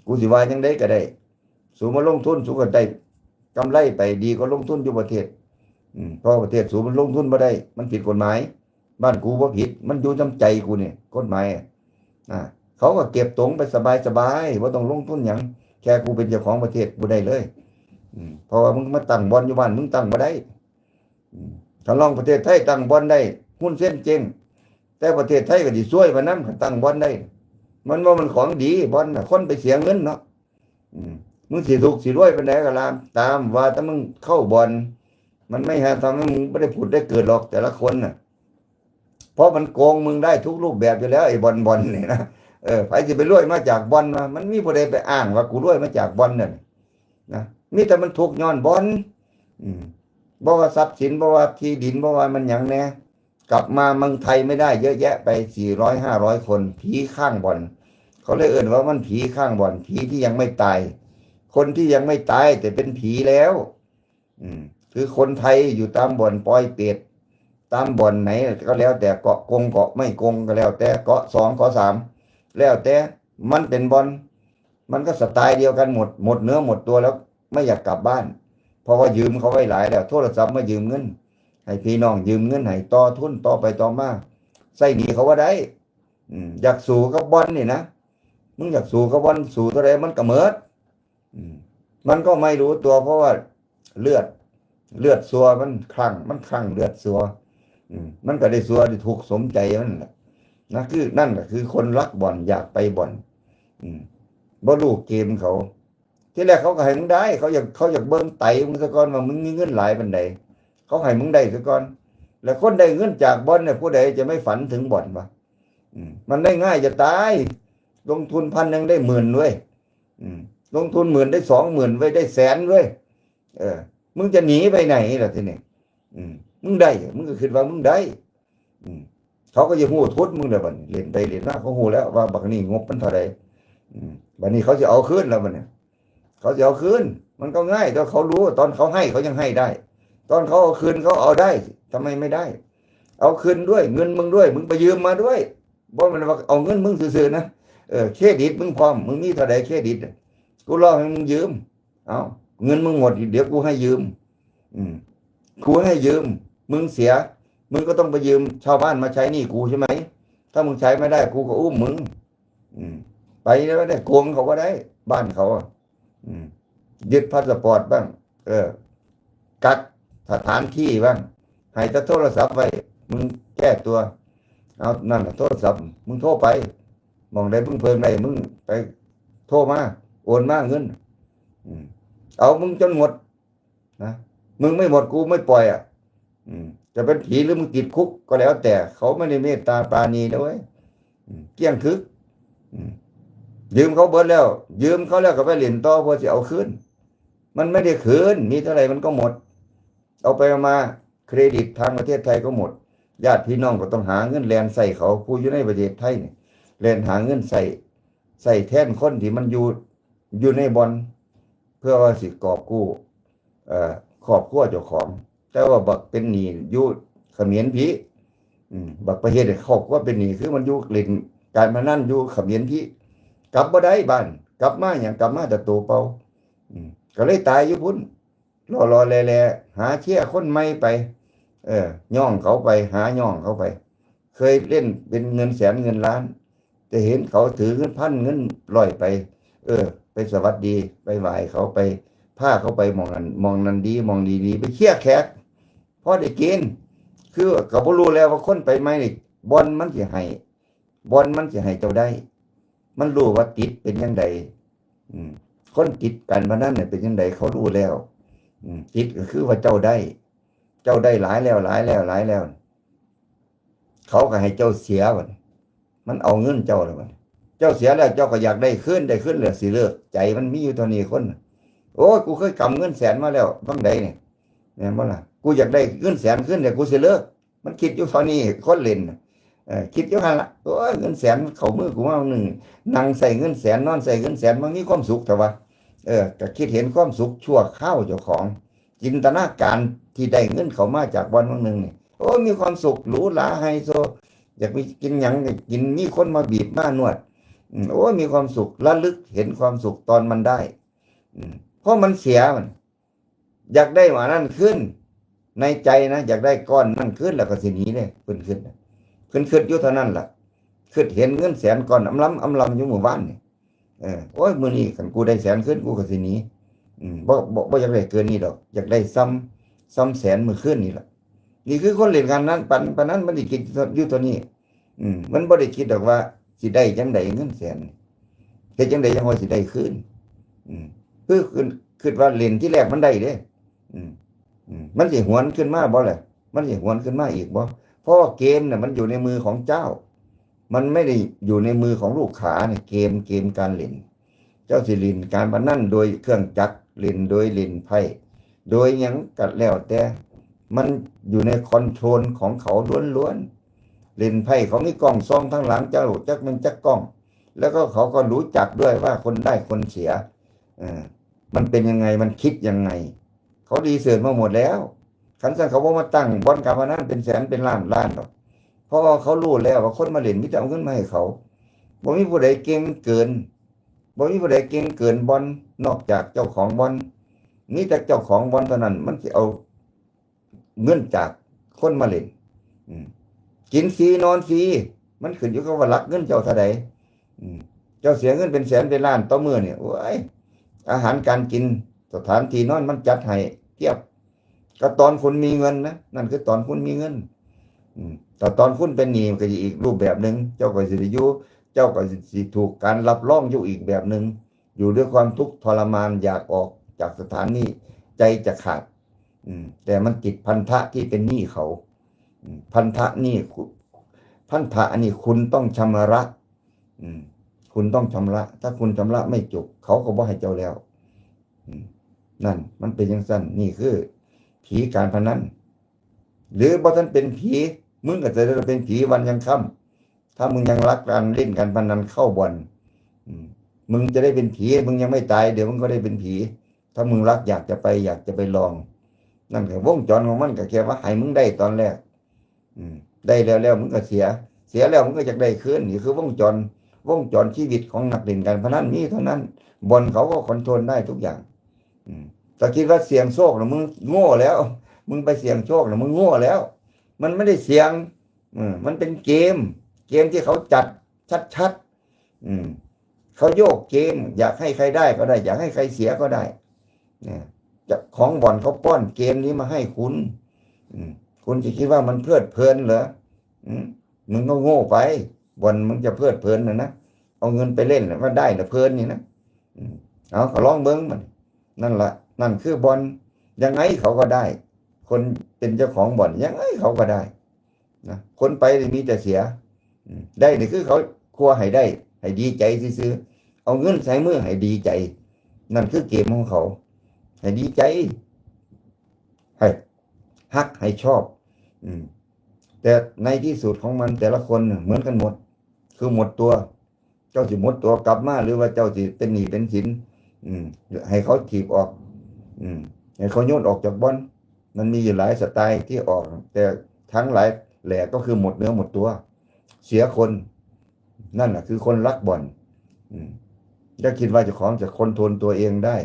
A: กูสิว่าจังได๋ก็ได้สูมาลงทุนสูก็ได้กำไรไปดีก็ลงทุนอยู่ประเทศเพราะประเทศสูมันลงทุนบ่ได้มันผิดกฎหมายบ้านกูบ่ผิดมันอยู่จำใจกูนี่กฎหมายเขาก็เก็บตรงไปสบายบ่ต้องลงทุนหยังแค่กูเป็นเจ้าของประเทศกูได้เลยเพราะว่ามึงมาตั้งบ่อนอยู่บ้านมึงตั้งบ่ได้ถ้าลองประเทศไทยตั้งบ่อนได้หุ้นเส้นเจ๊งแต่ประเทศไทยก็สิซวยปานนั้นตั้งบ่อนได้มันว่ามันของดีบ่อนน่ะคนไปเสียเงินเนาะมึงสิถูกสิรวยปานใดก็ตามว่าถ้ามึงเข้าบ่อนมันไม่หาทำให้มึงบ่ได้ผุดได้เกิดหรอกแต่ละคนน่ะเพราะมันโกงมึงได้ทุกรูปแบบอยู่แล้วไอ้บ่อนนี่นะไผสิไปรวยมาจากบ่อนมามันมีผู้ใดไปอ้างว่ากูรวยมาจากบ่อนนั่นนะมีแต่มันถูกย้อนบ่อนบ่ว่าทรัพย์สินบ่ว่าที่ดินบ่ว่ามันหยังแน่กลับมาเมืองไทยไม่ได้เยอะแยะไป400-500 คนผีข้างบ่อนเขาเลยเอ่นว่ามันผีข้างบ่อนผีที่ยังไม่ตายคนที่ยังไม่ตายแต่เป็นผีแล้วคือคนไทยอยู่ตามบ่อนปอยเปรตตามบ่อนไหนก็แล้วแต่เกาะกงเกาะไม่กงก็แล้วแต่เกาะ2เกาะ3แล้วแต่มันเป็นบ่อน มันก็สไตล์เดียวกันหมดเนื้อหมดตัวแล้วไม่อยากกลับบ้าน เพราะว่ายืมเขาไว้หลายแล้วโทรศัพท์มายืมเงินให้พี่น้องยืมเงินให้ต่อทุนต่อไปต่อมาใส่หนีเขาว่าได้อยากสู่กับบอลนี่นะมึงอยากสู่กับบอลสู่ตัวใดมันก็เหมิดมันก็ไม่รู้ตัวเพราะว่าเลือดซัวมันคลั่งเลือดซัวมันก็ได้ซัวได้ถูกสมใจมันแหละนะคือนั่นก็คือคนรักบอลอยากไปบอลบ่รู้เกมเขาที่แรกเขาก็ให้มึงได้เขาอยากเบิ้งไตมึงซะก่อนว่ามึงมีเงินหลายปานใดเขาให้มึงได้ซะก่อนแล้วคนได้เงินจากบอลเนี่ยผู้ใดจะไม่ฝันถึงบอลวะมันได้ง่ายจะตายลงทุน1,000ยังได้10,000ด้วยลงทุน10,000ได้20,000ไว้ได้100,000ด้วยมึงจะหนีไปไหนล่ะทีนี้มึงได้มึงก็คิดว่ามึงได้เขาก็จะหู้ทุนมึงเลยบัดนี้เล่นไปเล่นมาเขาหู้แล้วว่าบักนี้งบมันเท่าใดบัดนี้เขาจะเอาคืนแล้วบัดนี้เขาจะเอาคืนมันก็ง่ายแต่เขารู้ตอนเขาให้เขายังให้ได้ตอนเขาเอาคืนเขาเอาได้ทำไมไม่ได้ เอาคืนด้วยเงินมึงด้วยมึงไปยืมมาด้วยบ่มันว่าเอาเงินมึงซื่อๆนะเครดิตมึงพร้อมมึงมีเท่าใดเครดิตกูรอให้มึงยืมเอาเงินมึงหมดเดี๋ยวกูให้ยืมกูให้ยืมมึงเสียมึงก็ต้องไปยืมชาวบ้านมาใช้หนี้กูใช่ไหมถ้ามึงใช้ไม่ได้กูก็อุ้มมึงไปแล้วได้โกงเขาก็ได้บ้านเขายึดพาสปอร์ตบ้างกักสถานที่บ้างให้แต่โทรศัพท์ไว้มึงแก้ตัวเอานั่นโทรศัพท์มึงโทรไปมองได้มึงเพิ่มได้มึงไปโทรมาโอนมาเงินเอามึงจนหมดนะมึงไม่หมดกูไม่ปล่อยจะเป็นผีหรือมึงติดคุกก็แล้วแต่เขาไม่ได้เมตตาปราณีนะเว้ยเกี้ยงคึกยืมเขาเบิดแล้วยืมเขาแล้วก็ไปเหรียญต่อเพื่อจะเอาคืนมันไม่ได้คืนมีเท่าไหร่มันก็หมดเอาไปมาเครดิตทางประเทศไทยก็หมดญาติพี่น้องก็ต้องหาเงินแลนใส่เขาผู้อยู่ในประเทศไทยเนี่ยแลนหาเงินใส่แทนคนที่มันอยู่ในบอลเพื่อว่าสิกอบกู้ครอบครัวเจ้าของแต่ว่าบักเป็นหนี้อยู่เขมรพี่บักประเทศครอบครัวเป็นหนี้คือมันอยู่เล่นการพนันอยู่เขมรพี่กลับบ่ได้บ้านกลับมาอย่างกลับมาแต่ตัวเปล่าก็เลยตายอยู่พุ่นรอแลหาเชี่ยคนใหม่ไปย่องเขาไปหาย่องเขาไป เคยเล่นเป็นเงินแสนเงินล้านแต่เห็นเขาถือเงินพันเงิน100ไปไปสวัสดีไปไหว้เขาไปผ้าเขาไปมองนั้นดีมองดีไปเชี่ยแขกพอได้กินคือก็บ่รู้แล้วว่าคนไปไหมนี่บอลมันสิให้เจ้าได้มันรู้ว่าติดเป็นยังไงคนติดการพนันเนี่ยเป็นยังไงเขารู้แล้วติดก็คือว่าเจ้าได้หลายแล้วเขาก็ให้เจ้าเสียมันเอาเงินเจ้าแล้วเจ้าเสียแล้วเจ้าก็อยากได้ขึ้นเหลือสิเลิกใจมันมีอยู่เท่านี้คนโอ้ยกูเคยกำเงิน100,000มาแล้วบางใดเนี่ยบ่ล่ะกูอยากได้เงิน100,000ขึ้นเนี่ยกูสิเลิกมันคิดอยู่เท่านี้คนเล่นคิดอยู่หั่นล่ะโอ้ยเงิน100,000เข้ามือกูมาหนึ่งนั่งใส่เงิน100,000นอนใส่เงิน100,000มันมีความสุขแต่ว่าก็คิดเห็นความสุขชั่วคราวเจ้าของจินตนาการที่ได้เงินเขามาจากวันนึงนี่โอ้มีความสุขหรูหราไฮโซอยากไปกินหยังกินมีคนมาบีบมานวดโอ้มีความสุขระลึกเห็นความสุขตอนมันได้เพราะมันเสียมันอยากได้มานั่นขึ้นในใจนะอยากได้ก้อนนั่นขึ้นแล้วก็สิหนีเลยขึ้นอยู่เท่านั้นล่ะขึ้นเห็นเงิน100,000ก้อนอำลำอยู่หมู่บ้านนี่โอ้ยมื้อนี้คันกูได้100,000ขึ้นกูก็สิหนีบ่อยากได้เกินนี้ดอกอยากได้ซ้ำ100,000มื้อคืนนี่ล่ะนี่คือคนเล่นการนั้นปานนั้นมันได้คิดอยู่ตัวนี้มันบ่ได้คิดดอกว่าสิได้จังได๋เงิน100,000เฮ็ดจังได๋จังว่าสิได้คืนคือคิดว่าเล่นที่แรกมันได้เด้มันสิหวนขึ้นมาบ่ล่ะมันสิหวนขึ้นมาอีกบ่เพราะเกมน่ะมันอยู่ในมือของเจ้ามันไม่ได้อยู่ในมือของลูกค้าเนี่ยเกมการเล่นเจ้าสิเล่นการพนันโดยเครื่องจักรเล่นโดยเล่นไพ่โดยหยังก็แล้วแต่มันอยู่ในคอนโทรลของเขาล้วนๆเล่นไพ่เขามีกล้องส่องทั้งหลังเจ้าจักมันจักกล้องแล้วก็เขาก็รู้จักด้วยว่าคนได้คนเสียมันเป็นยังไงมันคิดยังไงเขาดีเสิร์ชมาหมดแล้วคันซั่นเขาบ่มาตั้งบ่อนการพนันเป็นแสนเป็นล้านหรอกเพราะว่าเขารู้แล้วว่าคนมาเล่นมีแต่เอาเงินมาให้เขาบ่มีผู้ใดเก่งเกิน บ่มีผู้ใดเก่งเกินบอลนอกจากเจ้าของบอลมีแต่เจ้าของบอลเท่านั้นมันสิเอาเงินจากคนมาเล่นกินฟรีนอนฟรีมันขึ้นอยู่กับว่ารักเงินเจ้าเท่าใดเจ้าเสียเงินเป็นแสนเป็นล้านต่อมื้อเนี่ยโอ้ยอาหารการกินสถานที่นอนมันจัดให้เทียบก็ตอนคุณมีเงินนะนั่นคือตอนคุณมีเงินแต่ตอนคุณเป็นหนี้มันก็อีกรูปแบบหนึ่งเจ้าก็สิได้อยู่เจ้าก็สิถูกการรับรองอยู่อีกแบบหนึ่งอยู่ด้วยความทุกข์ทรมานอยากออกจากสถานนี้ใจจะขาดแต่มันติดพันธะที่เป็นหนี้เขาพันธะนี่พันธะนี่คุณต้องชำระคุณต้องชำระถ้าคุณชำระไม่จบเขาก็บ่ให้เจ้าแล้วนั่นมันเป็นอย่างสั้นนี่คือผีการพนันหรือบ่ท่านเป็นผีมึงก็จะได้เป็นผีวันยังค่ำถ้ามึงยังรักการเล่นการพนันเข้าบ่อนมึงจะได้เป็นผีมึงยังไม่ตายเดี๋ยวมึงก็ได้เป็นผีถ้ามึงรักอยากจะไปลองนั่นคือวงจรของมันก็แค่ว่าให้มึงได้ตอนแรกได้แล้วมึงก็เสียแล้วมึงก็จะได้คืนนี่คือวงจรชีวิตของนักเล่นการพนันนี่เท่านั้นบ่อนเขาก็คอนโทรลได้ทุกอย่างถ้าคิดว่าเสี่ยงโชคนะมึงโง่แล้วมึงไปเสี่ยงโชคนะมึงโง่แล้วมันไม่ได้เสี่ยงมันเป็นเกมที่เขาจัดชัดเขาโยกเกมอยากให้ใครได้ก็ได้อยากให้ใครเสียก็ได้จะของบ่อนเขาป้อนเกมนี้มาให้คุณคุณจะคิดว่ามันเพลิดเพลินเหรอมึงก็โง่ไปบ่อนมึงจะเพลิดเพลินนะเอาเงินไปเล่นว่าได้แต่เพลินนี่นะเอาขอลองเบิ้งมันนั่นแหละนั่นคือบ่อนยังไงเขาก็ได้คนเป็นเจ้าของบ่อนยังไงเขาก็ได้นะคนไปมีแต่เสียได้นี่คือเขาครัวให้ได้ให้ดีใจซื้อเอาเงินใส่มือให้ดีใจนั่นคือเกมของเขาให้ดีใจให้ฮักให้ชอบแต่ในที่สุดของมันแต่ละคนเหมือนกันหมดคือหมดตัวเจ้าสิหมดตัวกลับมาหรือว่าเจ้าสิเป็นหนี้เป็นสินให้เขาถีบออกให้เขาโยนออกจากบ่อนมันมีอยู่หลายสไตล์ที่ออกแต่ทั้งหลายแหล่ก็คือหมดเนื้อหมดตัวเสียคนนั่นแหละคือคนรักบ่อนถ้าคิดว่าเจ้าของจะคอนโทรลตัวเองได้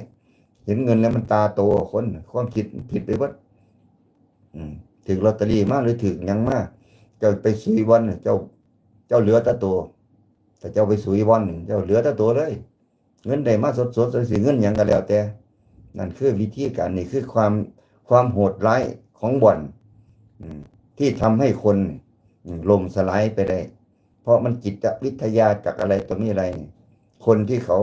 A: เห็นเงินแล้วมันตาโตคนความคิดผิดไปหมดถึงลอตเตอรี่มากหรือถึงยังมากเจ้าไปซุยบอลเจ้าเหลือแต่ตัวแต่เจ้าไปซุยบอลเจ้าเหลือแต่ตัวเลยเงินได้มาสดสิเงินยังก็แล้วแต่นั่นคือวิธีการนี่คือความโหดร้ายของบ่อนที่ทำให้คนล่มสลายไปได้เพราะมันจิตวิทยาจากอะไรตัวนี้อะไรคนที่เขา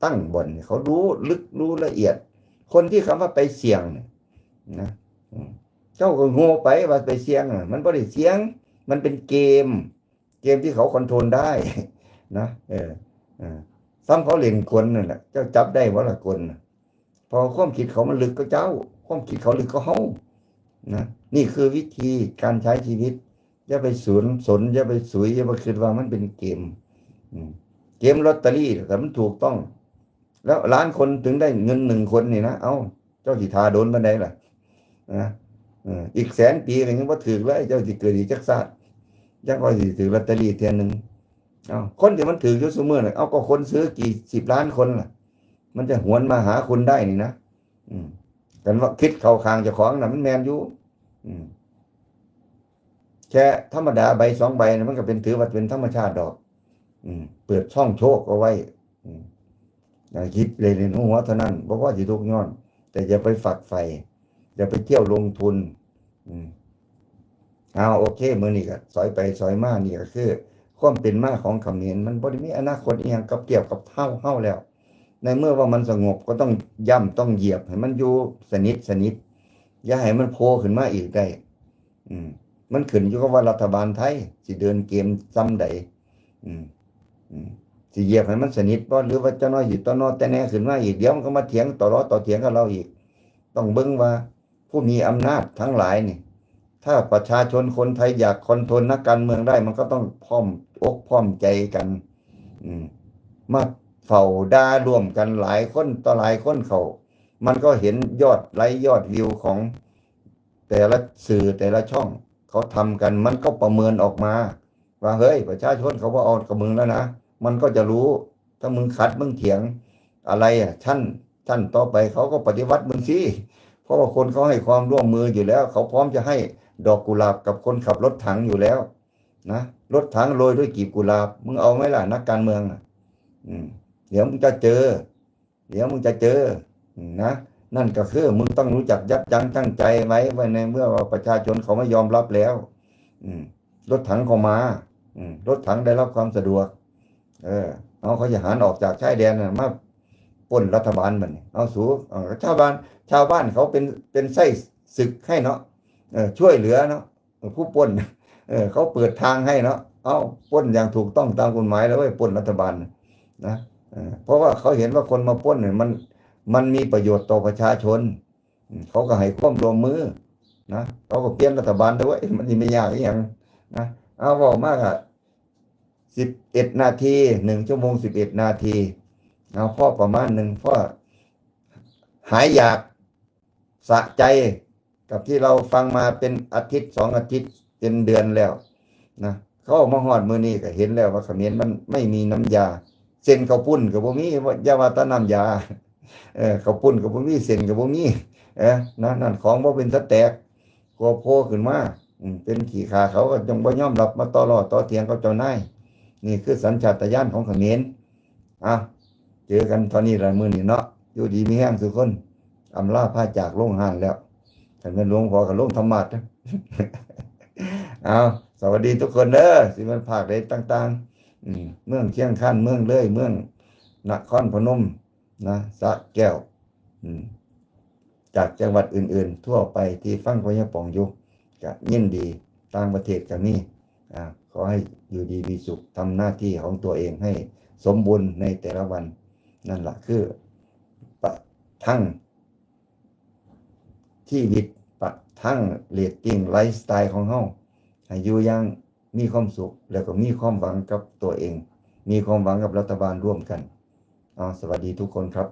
A: ตั้งบ่อนเขารู้ลึกรู้ละเอียดคนที่คำว่าไปเสี่ยงนะเจ้าก็โง่ไปว่าไปเสี่ยงมันไม่ได้เสี่ยงมันเป็นเกมที่เขาคอนโทรลได้นะซ้ำเขาเล่นคนนั่นแหละเจ้าจับได้ว่าละคนพอความคิดเขามันลึกก็เจ้าความคิดเขาลึกก็เฮานะนี่คือวิธีการใช้ชีวิตอย่าไปสนอย่าไปสุยอย่าไปคิดว่ามันเป็นเกมลอตเตอรี่แต่มันถูกต้องแล้วล้านคนถึงได้เงิน1 คนนี่นะเอ้าเจ้าสิทาโดนบันไดล่ะนะอีก100,000 ปีก็ยังบ่ถึกเลยเจ้าสิเกิดอีกจักชาติยังว่าสิถือลอตเตอรี่เทื่อนึงเอ้าคนที่มันถืออยู่ซุมื้อน่ะเอ้าก็คนซื้อกี่10 ล้านคนล่ะมันจะหวนมาหาคุณได้นี่นะกันว่าคิดเข้าข้างเจ้าของน่ะมันแม่นอยู่แค่ธรรมดาใบ2 ใบนะมันก็เป็นถือว่าเป็นธรรมชาติดอกเปิดช่องโชคเอาไว้อย่าคิดเลยในหัวเท่านั้นเพราะว่าสิทุกย้อนแต่อย่าไปฝักใฝ่อย่าไปเที่ยวลงทุนเอาโอเคมื้อนี้ก็สอยไปสอยมานี่ก็คือความเป็นมาของเขมรมันบ่ได้มีอนาคตอีหยังกับเกี่ยวกับเฮาแล้วในเมื่อว่ามันสงบก็ต้องย่ำต้องเหยียบให้มันอยู่สนิทอย่าให้มันโผล่ขึ้นมาอีกได้มันขึ้นอยู่กับว่ารัฐบาลไทยสิเดินเกมซ้ำใดสิเหยียบให้มันสนิทบ่หรือว่าเจ้าน้อยสิต่อน้อแต่แน่ขึ้นมาอีกเดี๋ยวมันก็มาเถียงต่อเถียงกับเราอีกต้องเบิ่งว่าผู้มีอำนาจทั้งหลายนี่ถ้าประชาชนคนไทยอยากคอนโทรลนักการเมืองได้มันก็ต้องพร้อมอกพร้อมใจกันมาเฝ้าด่ารวมกันหลายคนต่อหลายคนเขามันก็เห็นยอดไลค์ยอดวิวของแต่ละสื่อแต่ละช่องเขาทำกันมันก็ประเมินออกมาว่าเฮ้ยประชาชนเขาว่าเอากับมึงแล้วนะมันก็จะรู้ ถ้ามึงขัดมึงเถียงอะไรท่านต่อไปเขาก็ปฏิวัติมึงสิเพราะว่าคนเขาให้ความร่วมมืออยู่แล้ว เขาพร้อมจะให้ดอกกุหลาบกับคนขับรถถังอยู่แล้วนะรถถังโรยด้วยกลีบกุหลาบมึงเอาไหมล่ะนักการเมืองอืมเดี๋ยวมึงจะเจอนะนั่นก็คือมึงต้องรู้จักยับยั้งชั่งใจไว้ในเมื่อว่าประชาชนเขาไม่ยอมรับแล้วรถถังเขามารถถังได้รับความสะดวกเอาเขาจะหารออกจากชายแดนมาปล้นรัฐบาลมันเอาสู่ชาวบ้านเขาเป็นไส้ศึกให้เนาะช่วยเหลือเนาะผู้ปล้นเขาเปิดทางให้เนาะเอาปล้นอย่างถูกต้องตามกฎหมายแล้วไว้ปล้นรัฐบาลนะเพราะว่าเขาเห็นว่าคนมาปล้นเนี่ยมันมีประโยชน์ต่อประชาชนเขาก็ให้ความร่วมมือนะเขาก็เปลี่ยนรัฐบาลด้วยมันไม่ยากอย่างนะเอาบอกมากอ่ะ11 นาที1 ชั่วโมง 11 นาทีเอาพ่อประมาณหนึ่งพ่อหายอยากสะใจกับที่เราฟังมาเป็นอาทิตย์2 อาทิตย์เป็นเดือนแล้วนะเขามาฮอดมือนี้ก็เห็นแล้วว่าเขมรมันไม่มีน้ำยาเส้นข้าวปุ้นกับบ่มียาว่าแตะน้ำยาข้าวปุ้นกับบ่มีเส้นกับบ่มีนั่นของบ่เป็นสแต็กกลัวโผล่ขึ้นมาเป็นขี้ขาเขาก็จงบ่ยอมรับมาต่อเถียงกับเจ้านายนี่คือสัญชาตญาณของเขมรเจอกันตอนนี้ละมื้อนี้เนาะอยู่ดีมีแห้งทุกคนอำลาพาจากโรงหานแล้วท่านเป็นหลวงพ่อกับหลวงธรรมะสวัสดีทุกคนเด้อสิมันภาคใดต่างๆเมืองเชียงคานเมืองเลยเมืองนครพนมนะสระแก้วจากจังหวัดอื่นๆทั่วไปที่ฟังพญาป่องอยู่ก็ยินดีต่างประเทศก็มีขอให้อยู่ดีมีสุขทำหน้าที่ของตัวเองให้สมบูรณ์ในแต่ละวันนั่นแหละคือประทังชีวิตประทังเรตติ้งไลฟ์สไตล์ของเฮาให้อยู่อย่างมีความสุขแล้วก็มีความหวังกับตัวเองมีความหวังกับรัฐบาลร่วมกันสวัสดีทุกคนครับ